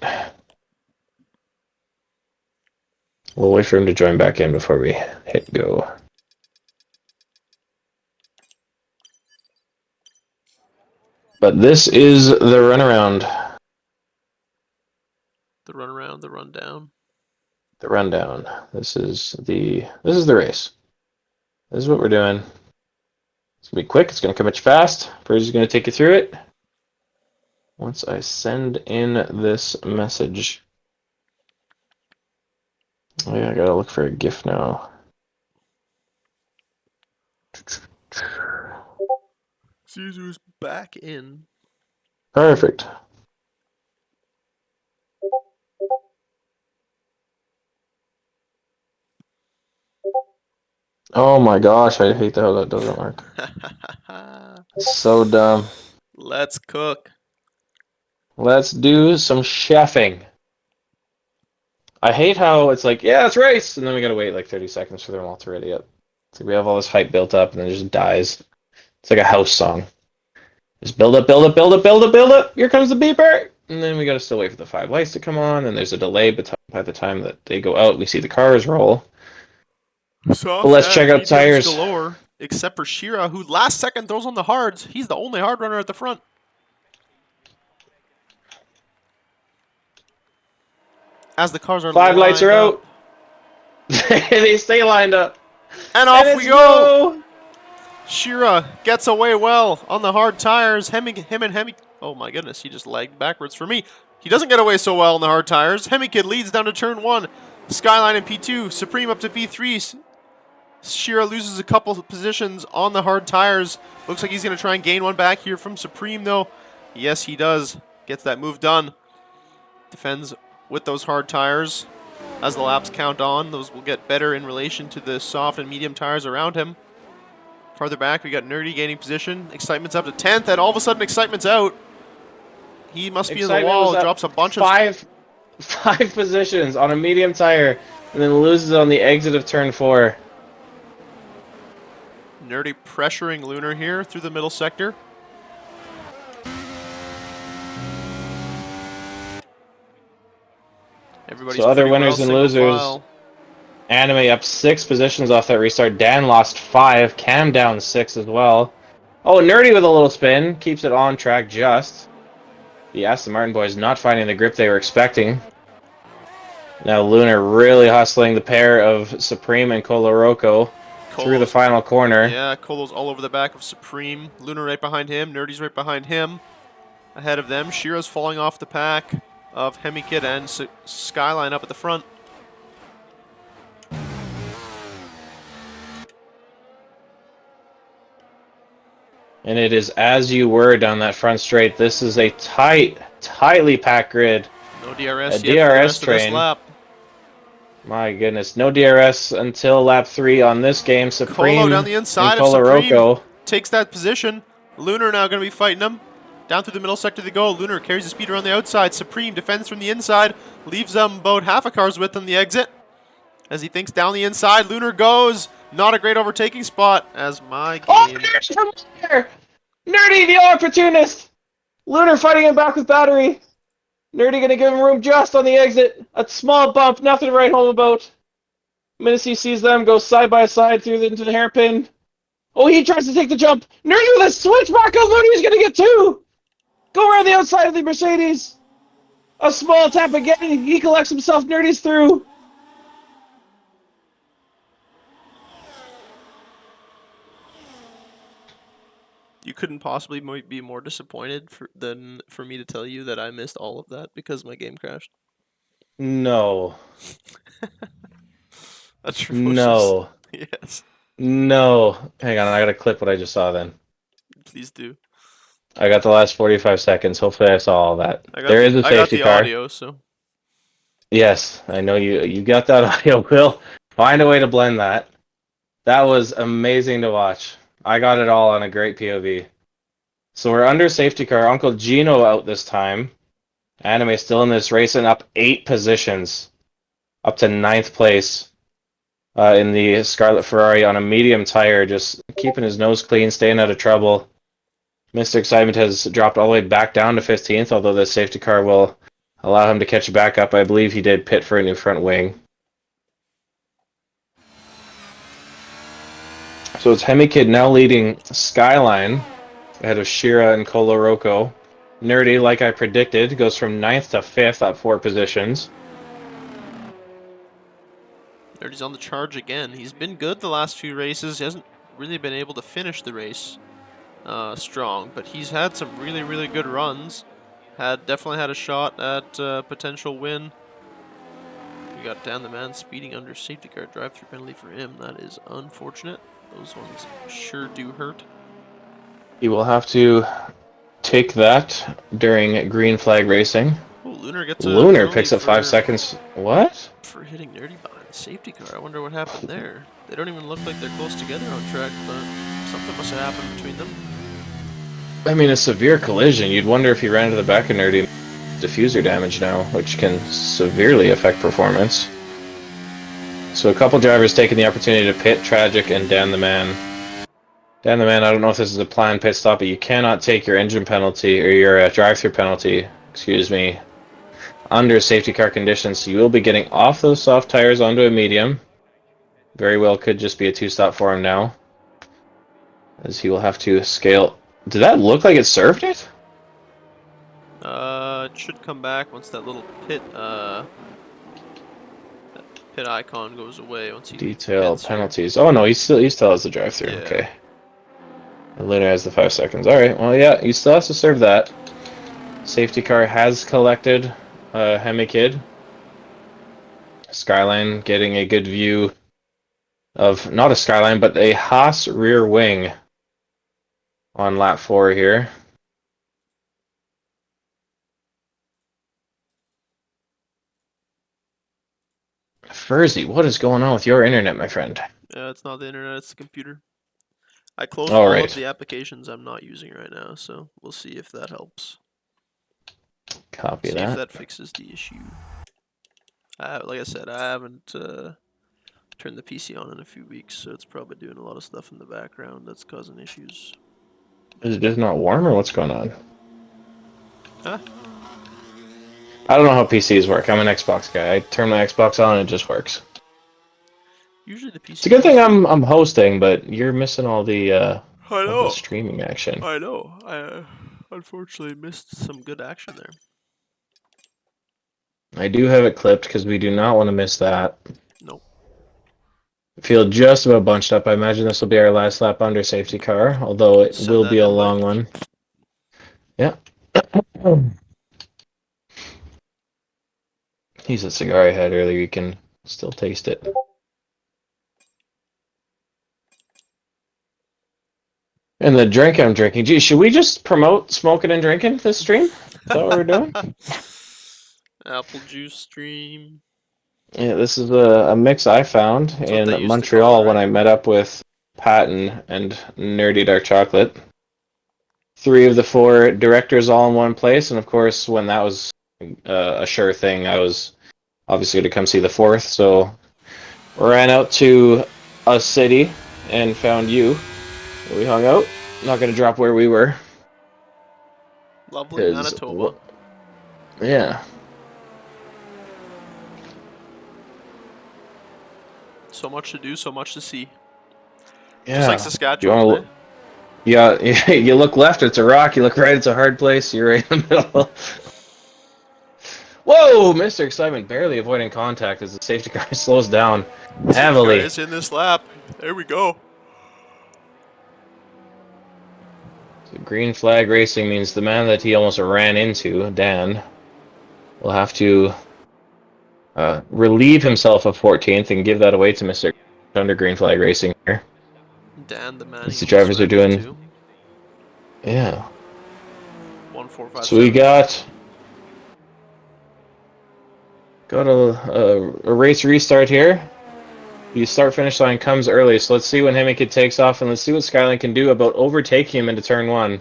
We'll wait for him to join back in before we hit go. But this is the runaround. The run around, the run down. The rundown. This is the race. This is what we're doing. It's gonna be quick. It's gonna come at you fast. Brady's gonna take you through it. Once I send in this message. Oh yeah, I gotta look for a GIF now. Caesar's back in. Perfect. Oh my gosh, I hate how that doesn't work. So dumb. Let's cook. Let's do some chefing. I hate how it's like, yeah, it's race, and then we gotta wait like 30 seconds for them all to ready up. So we have all this hype built up, and then it just dies. It's like a house song. Just build up, build up, build up, build up, build up. Here comes the beeper, and then we gotta still wait for the 5 lights to come on. And there's a delay by the time that they go out. We see the cars roll. Soft But let's check out tires. galore, except for Shira, who last second throws on the hards. He's the only hard runner at the front. As the cars are 5 lights are up. out. They stay lined up. And off we go. Shira gets away well on the hard tires. Him and Hemi. Oh my goodness, he just lagged backwards for me. He doesn't get away so well on the hard tires. Hemikid leads down to turn 1. Skyline in P2. Supreme up to P3. Shira loses a couple of positions on the hard tires. Looks like he's going to try and gain one back here from Supreme, though. Yes, he does. Gets that move done. Defends with those hard tires. As the laps count on, those will get better in relation to the soft and medium tires around him. Farther back, we got Nerdy gaining position. Excitement's up to 10th, and all of a sudden, Excitement's out. He must be in the wall. Drops a bunch of... Five positions on a medium tire, and then loses on the exit of turn 4. Nerdy pressuring Lunar here through the middle sector. Everybody's so other pretty winners well and losers. file. Anime up 6 positions off that restart. Dan lost 5. Cam down 6 as well. Oh, Nerdy with a little spin. Keeps it on track just. The Aston Martin boys not finding the grip they were expecting. Now Lunar really hustling the pair of Supreme and Coloroco through the final corner. Yeah, Colo's all over the back of Supreme. Lunar right behind him. Nerdy's right behind him. Ahead of them, Shira's falling off the pack of Hemi Kid and Skyline up at the front. And it is as you were down that front straight. This is a tightly packed grid. No DRS a yet DRS for the rest train. of this lap. My goodness, no DRS until lap 3 on this game. Supreme Colo down the inside of Coloroco Supreme takes that position. Lunar now going to be fighting him. Down through the middle sector they go. Lunar carries the speed around the outside. Supreme defends from the inside. Leaves them about half a car's width on the exit. As he thinks down the inside, Lunar goes. Not a great overtaking spot as my game. Oh, there's from there! Nerdy, the opportunist! Lunar fighting him back with battery. Nerdy gonna give him room just on the exit. A small bump, nothing to write home about. Minnesy sees them go side by side into the hairpin. Oh, he tries to take the jump. Nerdy with a switch back up. Nerdy's gonna get two. Go around the outside of the Mercedes. A small tap again. He collects himself. Nerdy's through. You couldn't possibly be more disappointed than for me to tell you that I missed all of that because my game crashed. No. That's no. Yes. No. Hang on, I gotta clip what I just saw then. Please do. I got the last 45 seconds. Hopefully I saw all that. There is a safety car. I got the audio, so. Yes, I know you got that audio. We'll find a way to blend that. That was amazing to watch. I got it all on a great POV. So we're under safety car. Uncle Gino out this time. Anime still in this race and up 8 positions. Up to 9th place in the Scarlet Ferrari on a medium tire. Just keeping his nose clean, staying out of trouble. Mr. Excitement has dropped all the way back down to 15th, although the safety car will allow him to catch back up. I believe he did pit for a new front wing. So it's Hemi Kid now leading Skyline ahead of Shira and Coloroco. Nerdy, like I predicted, goes from 9th to 5th, up 4 positions. Nerdy's on the charge again. He's been good the last few races. He hasn't really been able to finish the race strong, but he's had some really, really good runs. Definitely had a shot at potential win. We got down the man speeding under safety car drive-through penalty for him. That is unfortunate. Those ones sure do hurt. He will have to take that during green flag racing. Oh, Lunar picks up 5 seconds. What? For hitting Nerdy behind the safety car. I wonder what happened there. They don't even look like they're close together on track, but something must have happened between them. I mean, a severe collision. You'd wonder if he ran into the back of Nerdy. Diffuser damage now, which can severely affect performance. So a couple drivers taking the opportunity to pit, Tragic and Dan the Man. Dan the Man, I don't know if this is a planned pit stop, but you cannot take your engine penalty, or your drive-through penalty, excuse me, under safety car conditions. So you will be getting off those soft tires onto a medium. Very well could just be a 2-stop for him now, as he will have to scale. Did that look like it served it? It should come back once that little pit icon goes away. Once he detail penalties. Oh no, he still has the drive-through. Yeah. Okay. And Lunar has the 5 seconds. All right. Well, yeah, he still has to serve that. Safety car has collected Hemi Kid. Skyline getting a good view of not a Skyline, but a Haas rear wing on lap 4 here. Furzy, what is going on with your internet, my friend? It's not the internet, it's the computer. I closed all of the applications I'm not using right now, so we'll see if that helps. Copy that. See if that fixes the issue. Like I said, I haven't turned the PC on in a few weeks, so it's probably doing a lot of stuff in the background that's causing issues. Is it just not warm, or what's going on? Huh? I don't know how PCs work. I'm an Xbox guy. I turn my Xbox on and it just works. Usually the PC. It's a good thing I'm hosting, but you're missing all the I of the know. streaming action. I know. I unfortunately missed some good action there. I do have it clipped because we do not want to miss that. Nope. Feel just about bunched up. I imagine this will be our last lap under safety car, although it Send will that be a invite. long one. Yeah. He's a cigar I had earlier. You can still taste it. And the drink I'm drinking. Gee, should we just promote smoking and drinking this stream? Is that what we're doing? Apple juice stream. Yeah, this is a mix I found That's what in they used to call it, Montreal when right? I met up with Patton and Nerdy Dark Chocolate. 3 of the 4 directors all in one place, and of course, when that was a sure thing, I was obviously to come see the 4th, so ran out to a city and found you. We hung out. Not going to drop where we were. Lovely Because, Manitoba. yeah. So much to do, so much to see. Just like Yeah. You Saskatchewan, want eh? to? Yeah, you look left, it's a rock. You look right, it's a hard place. You're right in the middle. Whoa! Mr. Excitement barely avoiding contact as the safety car slows down Safety car heavily. is in this lap. There we go. So green flag racing means the man that he almost ran into, Dan, will have to relieve himself of 14th and give that away to Mr. under green flag racing here. Dan, the man As he the almost drivers are ran doing, into. yeah. So we 1457. got a race restart here. The start finish line comes early, so let's see when Hemingkid takes off and let's see what Skyline can do about overtaking him into turn 1.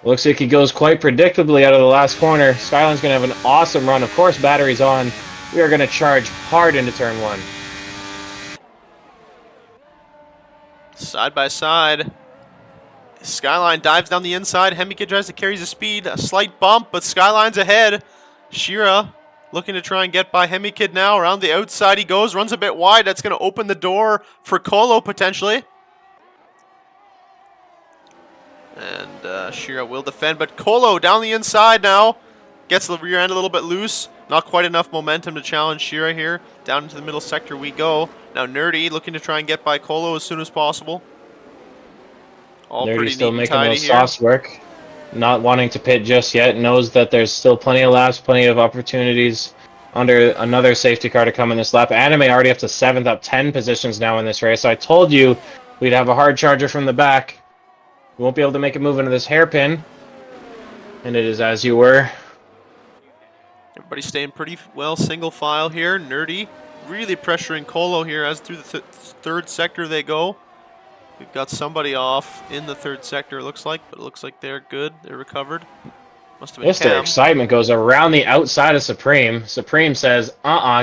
Looks like he goes quite predictably out of the last corner. Skyline's going to have an awesome run. Of course, battery's on. We are going to charge hard into turn 1. Side by side. Skyline dives down the inside. Hemike tries to carry the speed. A slight bump, but Skyline's ahead. Shira looking to try and get by Hemikid now. Around the outside he goes. Runs a bit wide. That's going to open the door for Kolo potentially. And Shira will defend, but Kolo down the inside now. Gets the rear end a little bit loose. Not quite enough momentum to challenge Shira here. Down into the middle sector we go. Now Nerdy looking to try and get by Kolo as soon as possible. All Nerdy's pretty still neat and making tidy those here. softs work. Not wanting to pit just yet. Knows that there's still plenty of laps, plenty of opportunities under another safety car to come in this lap. Anime already up to 7th, up 10 positions now in this race. So I told you we'd have a hard charger from the back. We won't be able to make a move into this hairpin. And it is as you were. Everybody staying pretty well single file here. Nerdy really pressuring Kolo here as through the third sector they go. We've got somebody off in the third sector, it looks like, but it looks like they're good. They're recovered. Must have been Mr. Cam. Excitement goes around the outside of Supreme. Supreme says,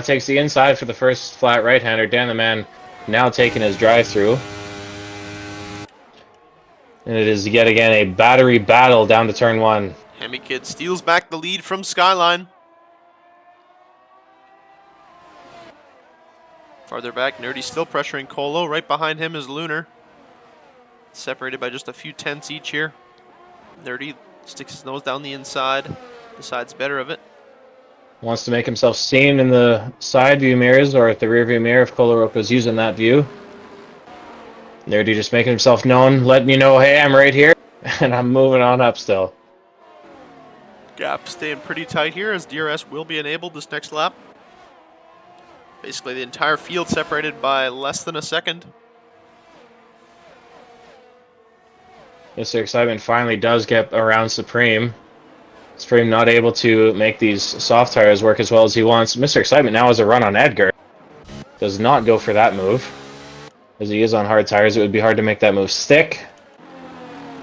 takes the inside for the first flat right-hander. Dan the man now taking his drive-through. And it is yet again a battery battle down to turn 1. Hemikid steals back the lead from Skyline. Farther back, Nerdy still pressuring Kolo. Right behind him is Lunar. Separated by just a few tenths each here. Nerdy sticks his nose down the inside. Decides better of it. Wants to make himself seen in the side view mirrors or at the rear view mirror if Koloruko's using that view. Nerdy just making himself known, letting you know, hey, I'm right here, and I'm moving on up still. Gap staying pretty tight here as DRS will be enabled this next lap. Basically the entire field separated by less than a second. Mr. Excitement finally does get around Supreme. Supreme not able to make these soft tires work as well as he wants. Mr. Excitement now has a run on Edgar. Does not go for that move. As he is on hard tires, it would be hard to make that move stick.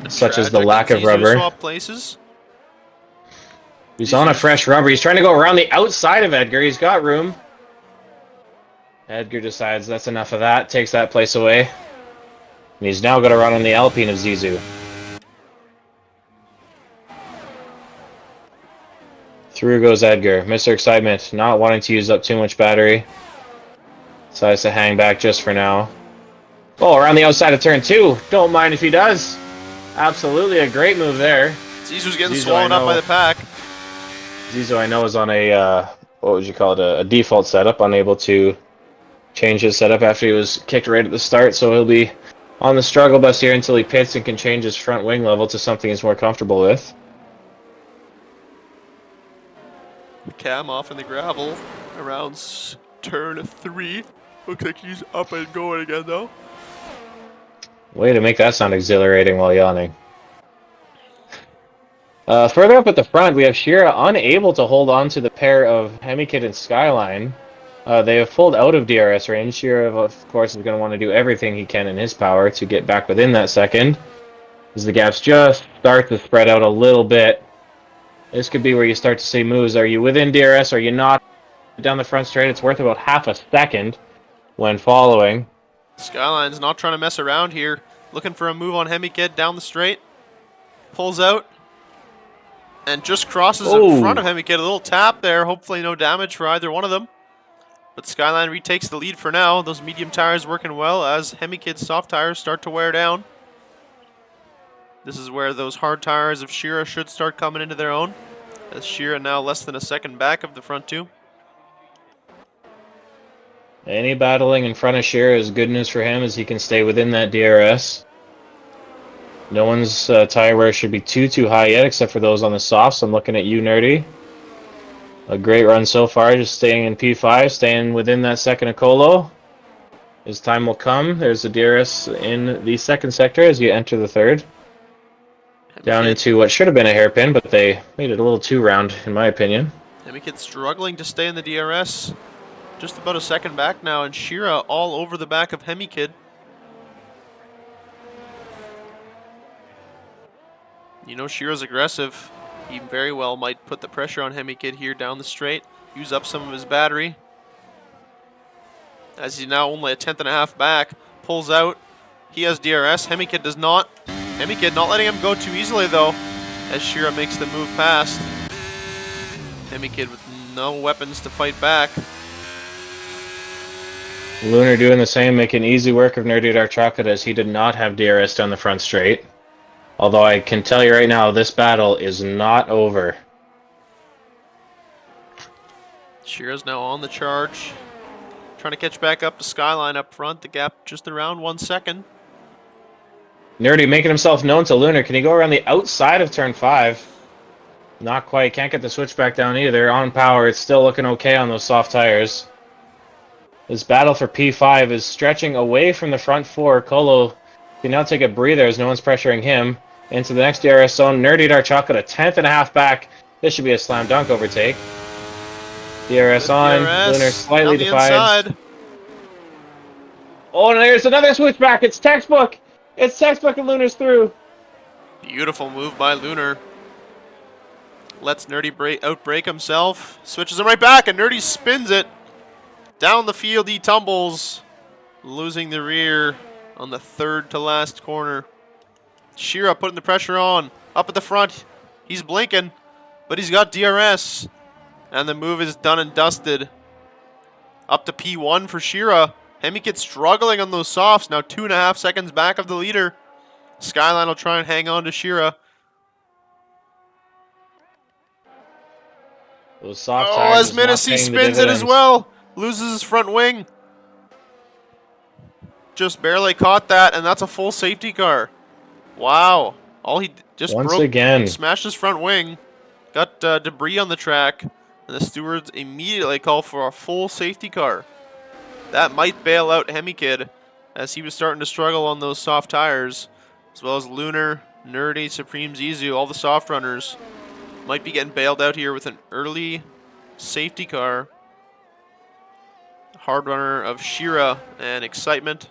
Such as the lack of rubber. Swap places. He's on a fresh rubber. He's trying to go around the outside of Edgar. He's got room. Edgar decides that's enough of that. Takes that place away. And he's now going to run on the Alpine of Zizou. Through goes Edgar. Mr. Excitement not wanting to use up too much battery. Decides to hang back just for now. Oh, around the outside of turn 2. Don't mind if he does. Absolutely a great move there. Zizou's getting swallowed up by the pack. Zizou, I know, is on a, what would you call it, a default setup, unable to change his setup after he was kicked right at the start, so he'll be on the struggle bus here until he pits and can change his front wing level to something he's more comfortable with. Cam off in the gravel around turn 3. Looks like he's up and going again, though. Way to make that sound exhilarating while yawning. Further up at the front, we have Shira unable to hold on to the pair of Hemikid and Skyline. They have pulled out of DRS range. Shira, of course, is going to want to do everything he can in his power to get back within that second, as the gaps just start to spread out a little bit. This could be where you start to see moves. Are you within DRS? Are you not? Down the front straight, it's worth about half a second when following. Skyline's not trying to mess around here. Looking for a move on Hemikid down the straight. Pulls out. And just crosses in front of Hemikid. A little tap there. Hopefully no damage for either one of them. But Skyline retakes the lead for now. Those medium tires working well as Hemikid's soft tires start to wear down. This is where those hard tires of Shira should start coming into their own. As Shira now less than a second back of the front two. Any battling in front of Shira is good news for him as he can stay within that DRS. No one's tire wear should be too high yet, except for those on the softs. I'm looking at you, Nerdy. A great run so far, just staying in P5, staying within that second of Colo. His time will come. There's the DRS in the second sector as you enter the third. Down into what should have been a hairpin, but they made it a little too round, in my opinion. Hemikid struggling to stay in the DRS. Just about a second back now, and Shira all over the back of Hemikid. You know Shira's aggressive. He very well might put the pressure on Hemikid here down the straight. Use up some of his battery. As he's now only a tenth and a half back. Pulls out. He has DRS. Hemikid does not. Hemikid not letting him go too easily though. As Shira makes the move past. Hemikid with no weapons to fight back. Lunar doing the same, making easy work of Nerdy Dark Chocolate as he did not have DRS down the front straight. Although I can tell you right now, this battle is not over. Shira's now on the charge. Trying to catch back up to Skyline up front. The gap just around 1 second. Nerdy making himself known to Lunar. Can he go around the outside of turn 5? Not quite. Can't get the switchback down either. On power, it's still looking okay on those soft tires. This battle for P5 is stretching away from the front four. Colo can now take a breather as no one's pressuring him. Into the next DRS zone. Nerdy Dark Chocolate a tenth and a half back. This should be a slam dunk overtake. DRS on. Lunar slightly defied. Oh, and there's another switchback. It's textbook. It's textbook and Lunar's through. Beautiful move by Lunar. Lets Nerdy outbrake himself. Switches him right back and Nerdy spins it. Down the field he tumbles. Losing the rear on the third to last corner. Shira putting the pressure on. Up at the front. He's blinking. But he's got DRS. And the move is done and dusted. Up to P1 for Shira. Hemikid struggling on those softs. Now 2.5 seconds back of the leader. Skyline will try and hang on to Shira. Those soft tires as Menacee spins it as well. Loses his front wing. Just barely caught that, and that's a full safety car. Wow. All he just smashed his front wing. Got debris on the track, and the stewards immediately call for a full safety car. That might bail out Hemikid, as he was starting to struggle on those soft tires, as well as Lunar, Nerdy, Supreme Zizou, all the soft runners. Might be getting bailed out here with an early safety car. Hard runner of Shira and Excitement.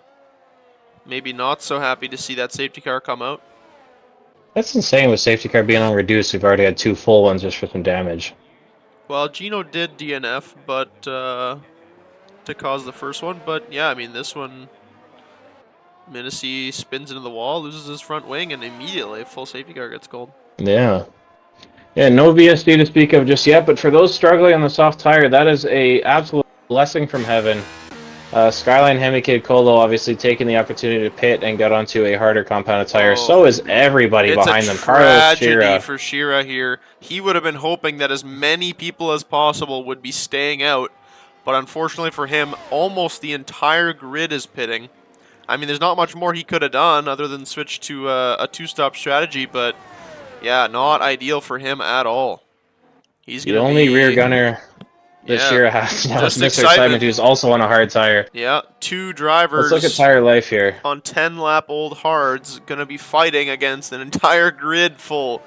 Maybe not so happy to see that safety car come out. That's insane with safety car being on reduced. We've already had 2 full ones just for some damage. Well, Gino did DNF, but to cause the first one. But yeah, I mean, this one, Menacee spins into the wall, loses his front wing, and immediately a full safety car gets called. Yeah. Yeah, no VSD to speak of just yet, but for those struggling on the soft tire, that is a absolute blessing from heaven. Skyline Hemi Kid Colo obviously taking the opportunity to pit and get onto a harder compounded tire. Oh, So is everybody it's a behind them. Carlos tragedy Shira. for Shira here. He would have been hoping that as many people as possible would be staying out, but unfortunately for him, almost the entire grid is pitting. I mean, there's not much more he could have done other than switch to a two-stop strategy, but yeah, not ideal for him at all. He's The going to only rear be, gunner that yeah, Shira has now is just Mr. Excitement, excitement. who's also on a hard tire. Yeah, two Let's look at drivers tire life here. on 10-lap-old hards going to be fighting against an entire grid full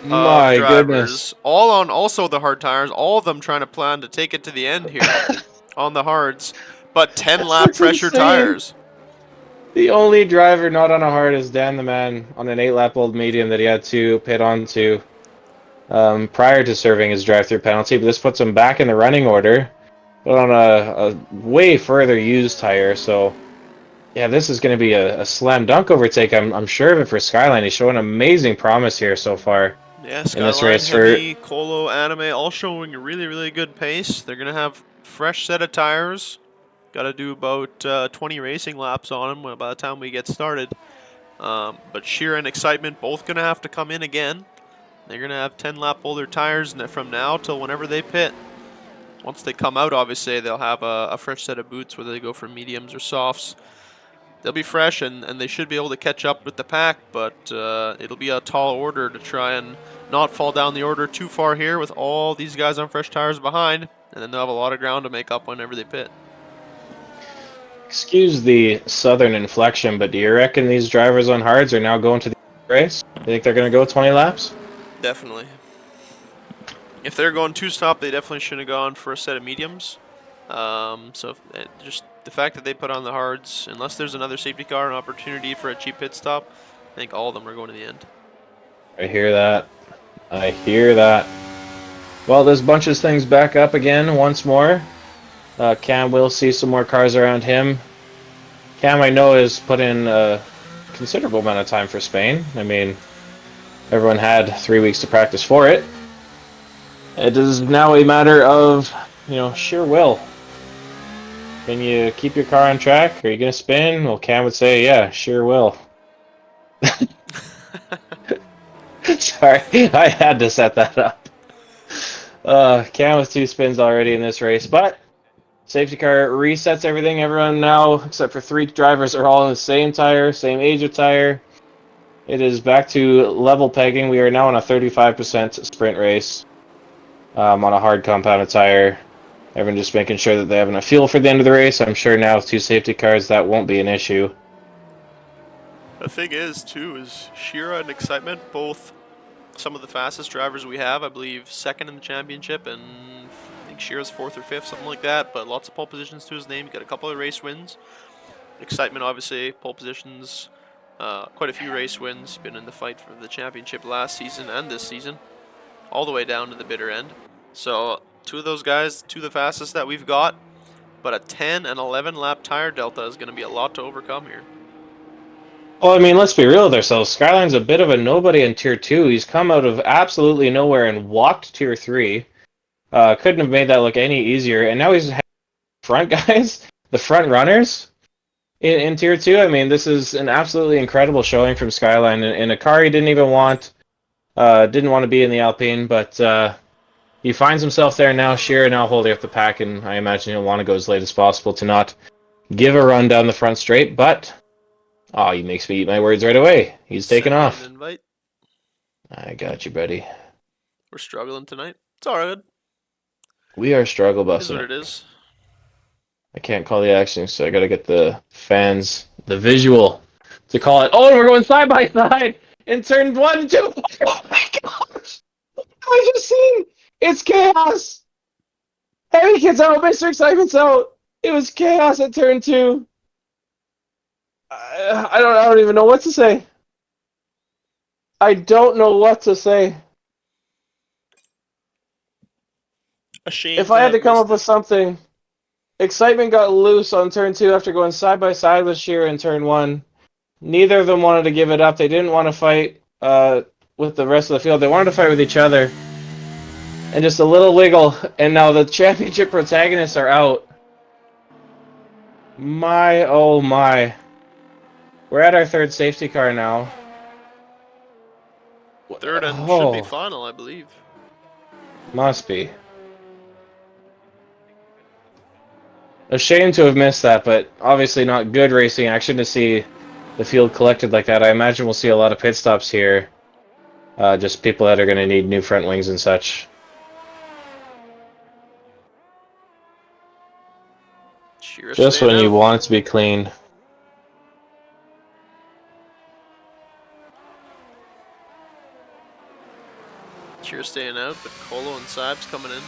of My goodness. drivers, all on also the hard tires, all of them trying to plan to take it to the end here on the hards, but 10-lap That's pressure insane. tires. The only driver not on a hard is Dan the Man on an 8-lap-old medium that he had to pit onto prior to serving his drive-through penalty. But this puts him back in the running order, but on a way further used tire. So yeah, this is going to be a slam dunk overtake. I'm sure of it for Skyline. He's showing amazing promise here so far Yeah, in this Skyline, race for. Hemi, Colo, Anime, all showing a really, really good pace. They're going to have fresh set of tires. Got to do about 20 racing laps on them by the time we get started. But Sheer and Excitement both going to have to come in again. They're going to have 10-lap older tires from now till whenever they pit. Once they come out, obviously, they'll have a fresh set of boots, whether they go for mediums or softs. They'll be fresh, and they should be able to catch up with the pack, but it'll be a tall order to try and not fall down the order too far here with all these guys on fresh tires behind, and then they'll have a lot of ground to make up whenever they pit. Excuse the southern inflection, but do you reckon these drivers on hards are now going to the race? You think they're going to go 20 laps? Definitely. If they're going two-stop, they definitely should have gone for a set of mediums. Just the fact that they put on the hards, unless there's another safety car, an opportunity for a cheap pit stop, I think all of them are going to the end. I hear that. I hear that. Well, this bunches things back up again once more. Cam will see some more cars around him. Cam, I know, has put in a considerable amount of time for Spain. I mean, everyone had 3 weeks to practice for it. It is now a matter of, sheer will. Can you keep your car on track? Are you going to spin? Well, Cam would say, yeah, sure will. Sorry, I had to set that up. Cam with 2 spins already in this race, but safety car resets everything. Everyone now, except for 3 drivers, are all in the same tire, same age of tire. It is back to level pegging. We are now on a 35% sprint race on a hard compounded tire. Everyone just making sure that they have enough fuel for the end of the race. I'm sure now with 2 safety cars that won't be an issue. The thing is, too, is Shira and Excitement, both some of the fastest drivers we have. I believe second in the championship, and I think Shira's 4th or 5th, something like that. But lots of pole positions to his name. He got a couple of race wins. Excitement, obviously, pole positions, quite a few race wins. Been in the fight for the championship last season and this season, all the way down to the bitter end. So 2 of those guys, 2 of the fastest that we've got. But a 10 and 11 lap tire delta is going to be a lot to overcome here. Well, I mean, let's be real with ourselves. Skyline's a bit of a nobody in Tier 2. He's come out of absolutely nowhere and walked Tier 3. Couldn't have made that look any easier. And now he's front guys, the front runners in Tier 2. I mean, this is an absolutely incredible showing from Skyline in a car he didn't even want. Didn't want to be in the Alpine, but he finds himself there now. Shearer now holding up the pack, and I imagine he'll want to go as late as possible to not give a run down the front straight, but he makes me eat my words right away. He's taking off. An invite. I got you, buddy. We're struggling tonight. It's all right. We are struggle It is busting what it is. I can't call the action, so I gotta get the fans, the visual, to call it. Oh, and we're going side by side in turn 1 and 2. Oh my gosh! I just seen it's chaos. Heavy Kid's out, Mr. Excitement's out. It was chaos at turn 2. I don't even know what to say. I don't know what to say. A shame. If I had to come up with something, Excitement got loose on turn 2 after going side by side with Shearer in turn 1. Neither of them wanted to give it up. They didn't want to fight with the rest of the field. They wanted to fight with each other. And just a little wiggle, and now the championship protagonists are out. My, oh my. We're at our third safety car now. Third and should be Oh, final, I believe. must be. A shame to have missed that, but obviously not good racing action to see the field collected like that. I imagine we'll see a lot of pit stops here. Just people that are going to need new front wings and such. Shearer Just staying when you out. want it to be clean. Shearer staying out, but Colo and Saib's coming in.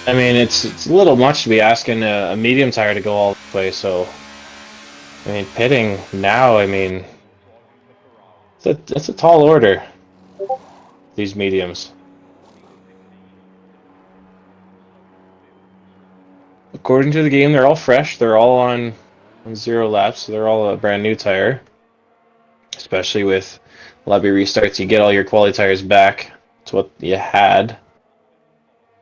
I mean, it's a little much to be asking a medium tire to go all the way, so... I mean, pitting now, I mean... It's a tall order, these mediums. According to the game, they're all fresh. They're all on 0 laps, so they're all a brand new tire. Especially with lobby restarts, you get all your quality tires back to what you had.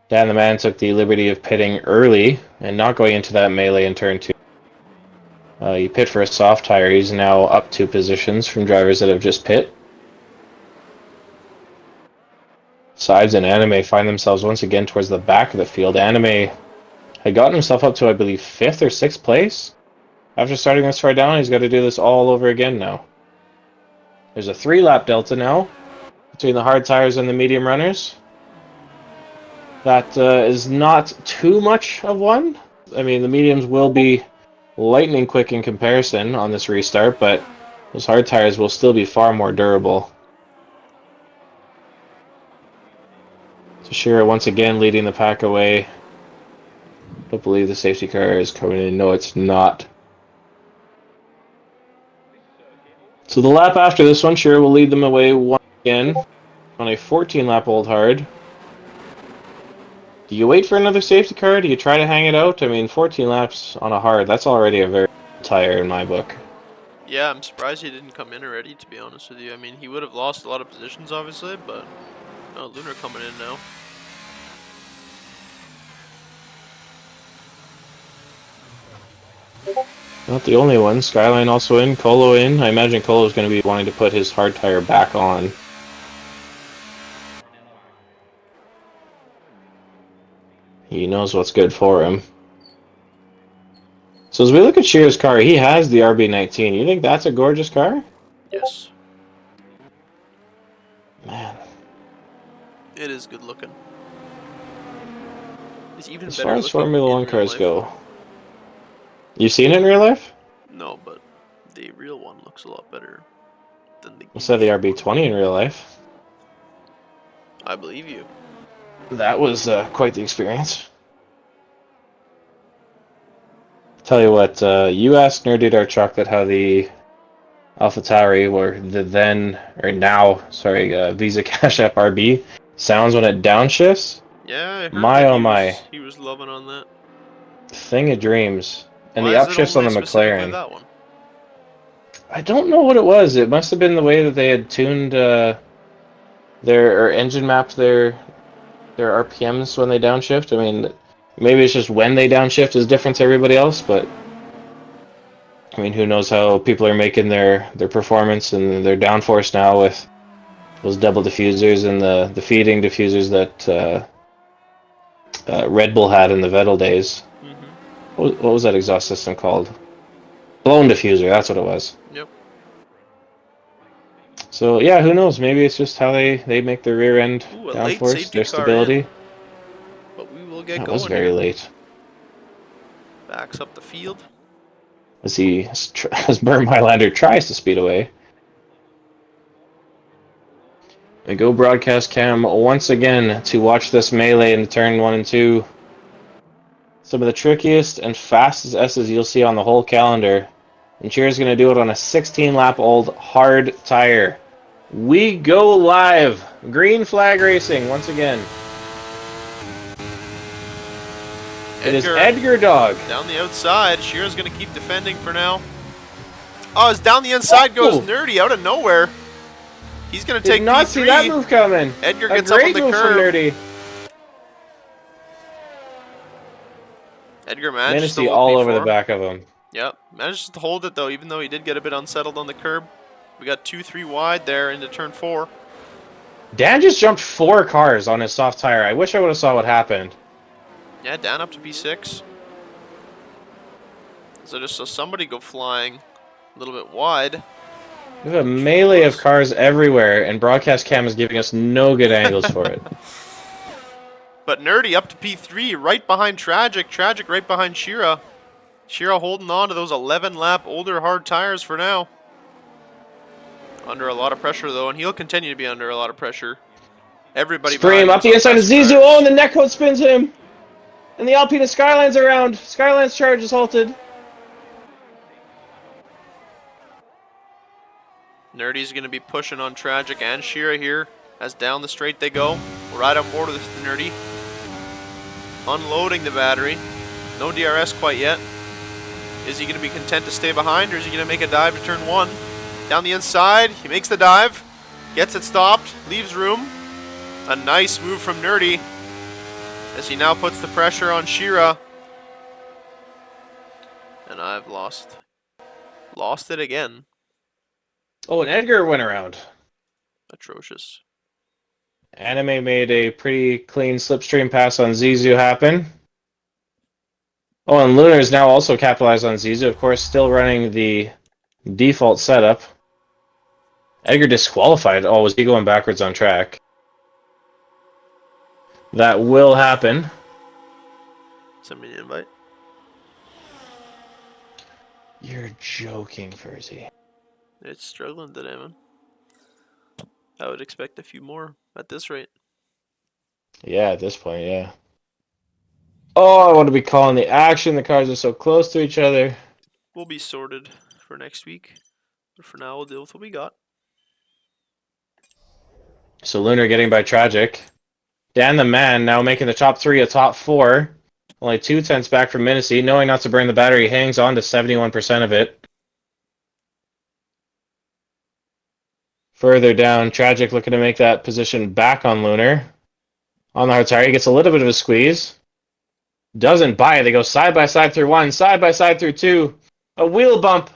Dan the Man took the liberty of pitting early and not going into that melee in turn 2. You pit for a soft tire. He's now up 2 positions from drivers that have just pit. Sides and Anime find themselves once again towards the back of the field. Anime had gotten himself up to, I believe, 5th or 6th place. After starting this far down, he's got to do this all over again now. There's a 3-lap delta now between the hard tires and the medium runners. That is not too much of one. I mean, the mediums will be lightning quick in comparison on this restart, but those hard tires will still be far more durable. Shearer once again leading the pack away. Don't believe the safety car is coming in. No, it's not. So the lap after this one, Shearer will lead them away once again on a 14-lap old hard. Do you wait for another safety car? Do you try to hang it out? I mean, 14 laps on a hard, that's already a very good tire in my book. Yeah, I'm surprised he didn't come in already, to be honest with you. I mean, he would have lost a lot of positions, obviously, but... Oh, Lunar coming in now. Not the only one. Skyline also in. Colo in. I imagine Colo's going to be wanting to put his hard tire back on. He knows what's good for him. So as we look at Shearer's car, he has the RB19. You think that's a gorgeous car? Yes. Man. It is good looking. It's even As better far as looking Formula in 1 real cars life. go. You've seen it in real life? No, but the real one looks a lot better than the I said the game. RB20 in real life. I believe you. That was quite the experience. Tell you what, you asked Nerdy Dark Chocolate how the AlphaTauri, or the then, or now, sorry, Visa Cash App RB sounds when it downshifts. Yeah, I heard My that oh my. he was loving on that. Thing of dreams. And Why the is it upshifts on only the specifically McLaren. that one? I don't know what it was. It must have been the way that they had tuned their, or engine mapped their RPMs when they downshift. I mean, maybe it's just when they downshift is different to everybody else, but I mean, who knows how people are making their performance and their downforce now with those double diffusers and the feeding diffusers that Red Bull had in the Vettel days. Mm-hmm. What was that exhaust system called? Blown diffuser, that's what it was. Yep. So yeah, who knows? Maybe it's just how they make their rear end Ooh, a late downforce, safety their car in. stability. But we will get That was going very here. late. Backs up the field. As Berm Highlander tries to speed away. We go broadcast cam once again to watch this melee in turn 1 and 2. Some of the trickiest and fastest S's you'll see on the whole calendar. And Cheer's going to do it on a 16-lap old hard tire. We go live. Green flag racing once again. It is Edgar Dog. Down the outside. Shearer's going to keep defending for now. Oh, as down the inside goes Nerdy out of nowhere. He's going to take Did not P3. see that move coming. Edgar A gets up on great the move curve. from Nerdy. Edgar manages to Menacee hold all over the P4. back of him. Yep, manages to hold it though, even though he did get a bit unsettled on the curb. We got 2-3 wide there into turn 4. Dan just jumped 4 cars on his soft tire. I wish I would have saw what happened. Yeah, down up to P6. So just saw somebody go flying a little bit wide. We have a melee of cars everywhere, and broadcast cam is giving us no good angles for it. But Nerdy up to P3, right behind Tragic. Tragic right behind Shira. Shira holding on to those 11-lap older hard tires for now. Under a lot of pressure though, and he'll continue to be under a lot of pressure. Everybody Supreme behind up him's the on inside of faster Zizou. tires. Oh, and the neck code spins him. And the Alpina Skyline's around. Skyline's charge is halted. Nerdy's going to be pushing on Tragic and Shira here as down the straight they go. Right on board with Nerdy. Unloading the battery. No DRS quite yet. Is he going to be content to stay behind, or is he going to make a dive to turn 1? Down the inside, he makes the dive. Gets it stopped, leaves room. A nice move from Nerdy as he now puts the pressure on Shira. And I've lost it again. Oh, and Edgar went around. Atrocious. Anime made a pretty clean slipstream pass on Zizou happen. Oh, and Lunar is now also capitalized on Zizou. Of course, still running the default setup. Edgar disqualified. Oh, was he going backwards on track? That will happen. Send me an invite. You're joking, Furzy. It's struggling today, man. I would expect a few more at this rate. Yeah, at this point, yeah. Oh, I want to be calling the action. The cars are so close to each other. We'll be sorted for next week. But for now, we'll deal with what we got. So Lunar getting by Tragic. Dan the Man now making the top 3 a top 4. Only 2/10 back from Menacee. Knowing not to burn the battery, hangs on to 71% of it. Further down, Tragic looking to make that position back on Lunar. On the hard tire, he gets a little bit of a squeeze. Doesn't buy it. They go side by side through 1, side by side through 2. A wheel bump.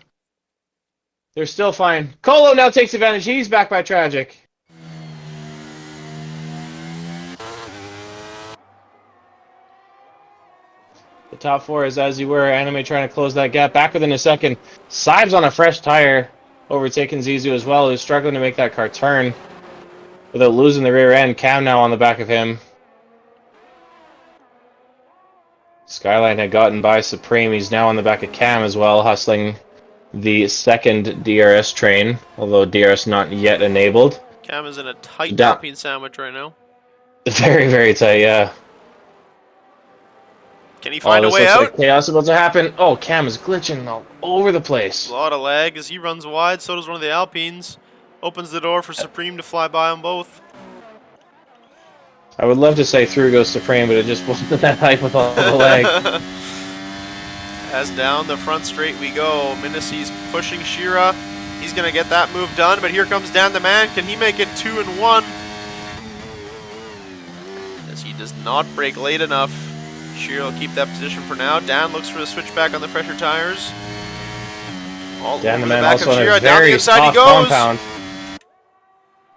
They're still fine. Colo now takes advantage. He's back by Tragic. The top 4 is as you were. Anime trying to close that gap. Back within a second. Sibes on a fresh tire. Overtaking Zizou as well, who's struggling to make that car turn without losing the rear end. Cam now on the back of him. Skyline had gotten by Supreme. He's now on the back of Cam as well, hustling the second DRS train, although DRS not yet enabled. Cam is in a tight Alpine sandwich right now. Very, very tight, yeah. Can he find a way this out? looks like chaos about to happen. Oh, Cam is glitching all over the place. A lot of lag as he runs wide, so does one of the Alpines. Opens the door for Supreme to fly by them both. I would love to say through goes Supreme, but it just wasn't that hype with all the lag. As down the front straight we go. Menacee's pushing Shira. He's going to get that move done, but here comes Dan the Man. Can he make it 2 and 1? As he does not brake late enough. Shira will keep that position for now. Dan looks for the switchback on the fresher tires. All Dan over the Man back also of on Shira. a Down the very inside he tough goes. compound.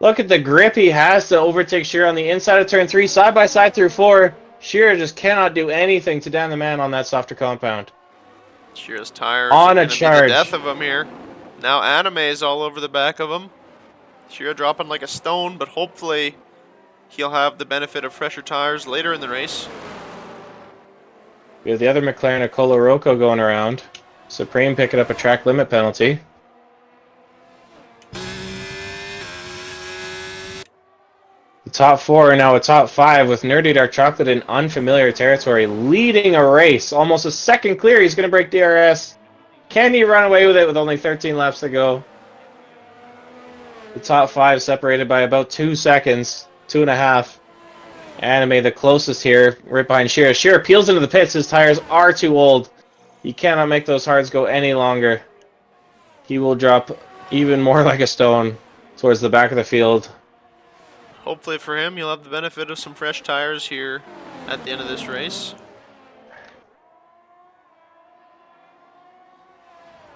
Look at the grip he has to overtake Shira on the inside of turn 3, side by side through 4. Shira just cannot do anything to Dan the Man on that softer compound. Shira's tires on are a going to be charge. the death of him here. Now Anime is all over the back of him. Shira dropping like a stone, but hopefully he'll have the benefit of fresher tires later in the race. We have the other McLaren, Colo Rocco, going around. Supreme picking up a track limit penalty. The top 4 are now a top 5 with Nerdy Dark Chocolate in unfamiliar territory, leading a race. Almost a second clear. He's going to break DRS. Can he run away with it with only 13 laps to go? The top 5 separated by about 2 seconds, 2.5. Anime the closest here, right behind Shira. Shira peels into the pits. His tires are too old. He cannot make those hards go any longer. He will drop even more like a stone towards the back of the field. Hopefully for him, he'll have the benefit of some fresh tires here at the end of this race.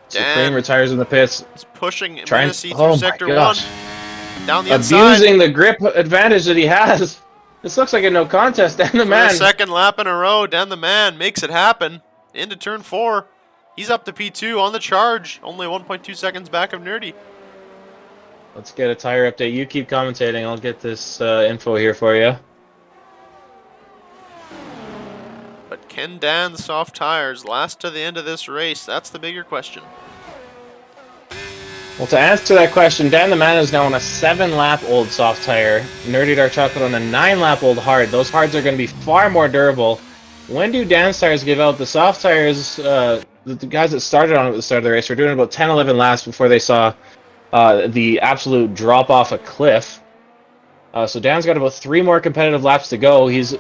Supreme Dan retires in the pits. is pushing Trying. Menasee through Oh my sector 1. gosh. Down the inside. Abusing the grip advantage that he has. This looks like a no contest. And the For the man. second lap in a row, Dan the man makes it happen. Into turn 4. He's up to P2 on the charge. Only 1.2 seconds back of Nerdy. Let's get a tire update. You keep commentating. I'll get this info here for you. But can Dan's soft tires last to the end of this race? That's the bigger question. Well, to answer that question, Dan the Man is now on a 7-lap old soft tire. Nerdy Dark Chocolate on a 9-lap old hard. Those hards are going to be far more durable. When do Dan's tires give out? The soft tires, the guys that started on at the start of the race were doing about 10, 11 laps before they saw the absolute drop off a cliff. So Dan's got about 3 more competitive laps to go. He's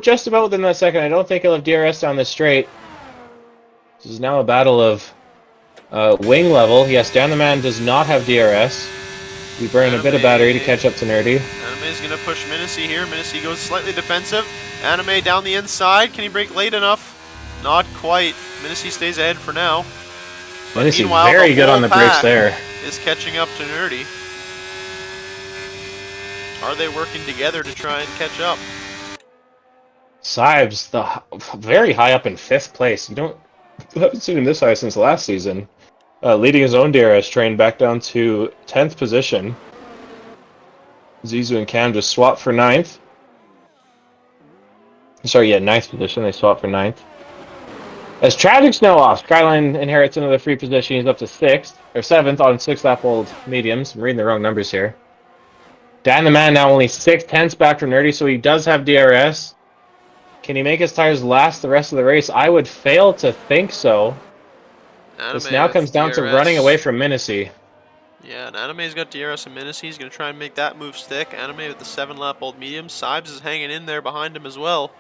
just about within that second. I don't think he'll have DRS down this straight. This is now a battle of wing level. Yes, Dan the Man does not have DRS. We burn a bit of battery to catch up to Nerdy. Anime is going to push Menasee here. Menasee goes slightly defensive. Anime down the inside. Can he brake late enough? Not quite. Menasee stays ahead for now. Menasee very good on the brakes there. Is catching up to Nerdy. Are they working together to try and catch up? Sibes, very high up in 5th place. I haven't seen him this high since last season. Leading his own DRS train back down to 10th position. Zizou and Cam just swap for 9th. Sorry, yeah, 9th position. They swap for 9th. As Tragic's now off, Skyline inherits another free position. He's up to 6th, or 7th on 6-lap old mediums. I'm reading the wrong numbers here. Dan the Man now only 6/10 back from Nerdy, so he does have DRS. Can he make his tires last the rest of the race? I would fail to think so. This now comes down to running away from Menasee. Yeah, and Anime's got DRS and Menasee. He's going to try and make that move stick. Anime with the 7-lap old medium. Sibes is hanging in there behind him as well.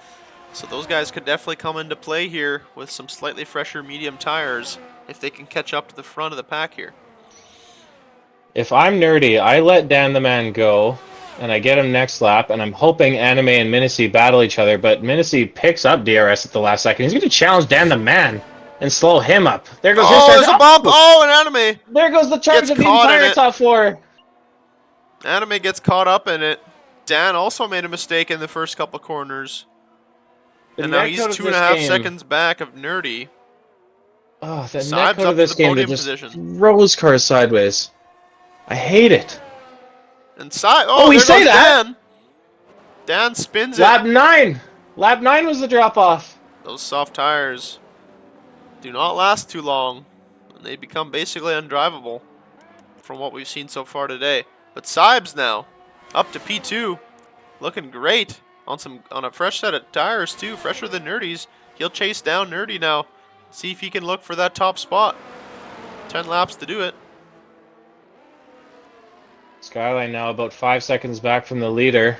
So those guys could definitely come into play here with some slightly fresher medium tires if they can catch up to the front of the pack here. If I'm Nerdy, I let Dan the Man go, and I get him next lap, and I'm hoping Anime and Menasee battle each other, but Menasee picks up DRS at the last second. He's going to challenge Dan the Man and slow him up. There goes his charge. There's a bump! Oh, and Anime! There goes the charge of the entire top 4. Anime gets caught up in it. Dan also made a mistake in the first couple corners. And now he's 2.5 seconds back of Nerdy. Oh, the netcode of this game that just throws cars sideways. I hate it. And we say that. Dan spins it. Lap 9. Lap 9 was the drop off. Those soft tires do not last too long, and they become basically undrivable from what we've seen so far today. But Sibes now up to P2, looking great on a fresh set of tires too, fresher than Nerdy's. He'll chase down Nerdy now, see if he can look for that top spot. 10 laps to do it. Skyline now about 5 seconds back from the leader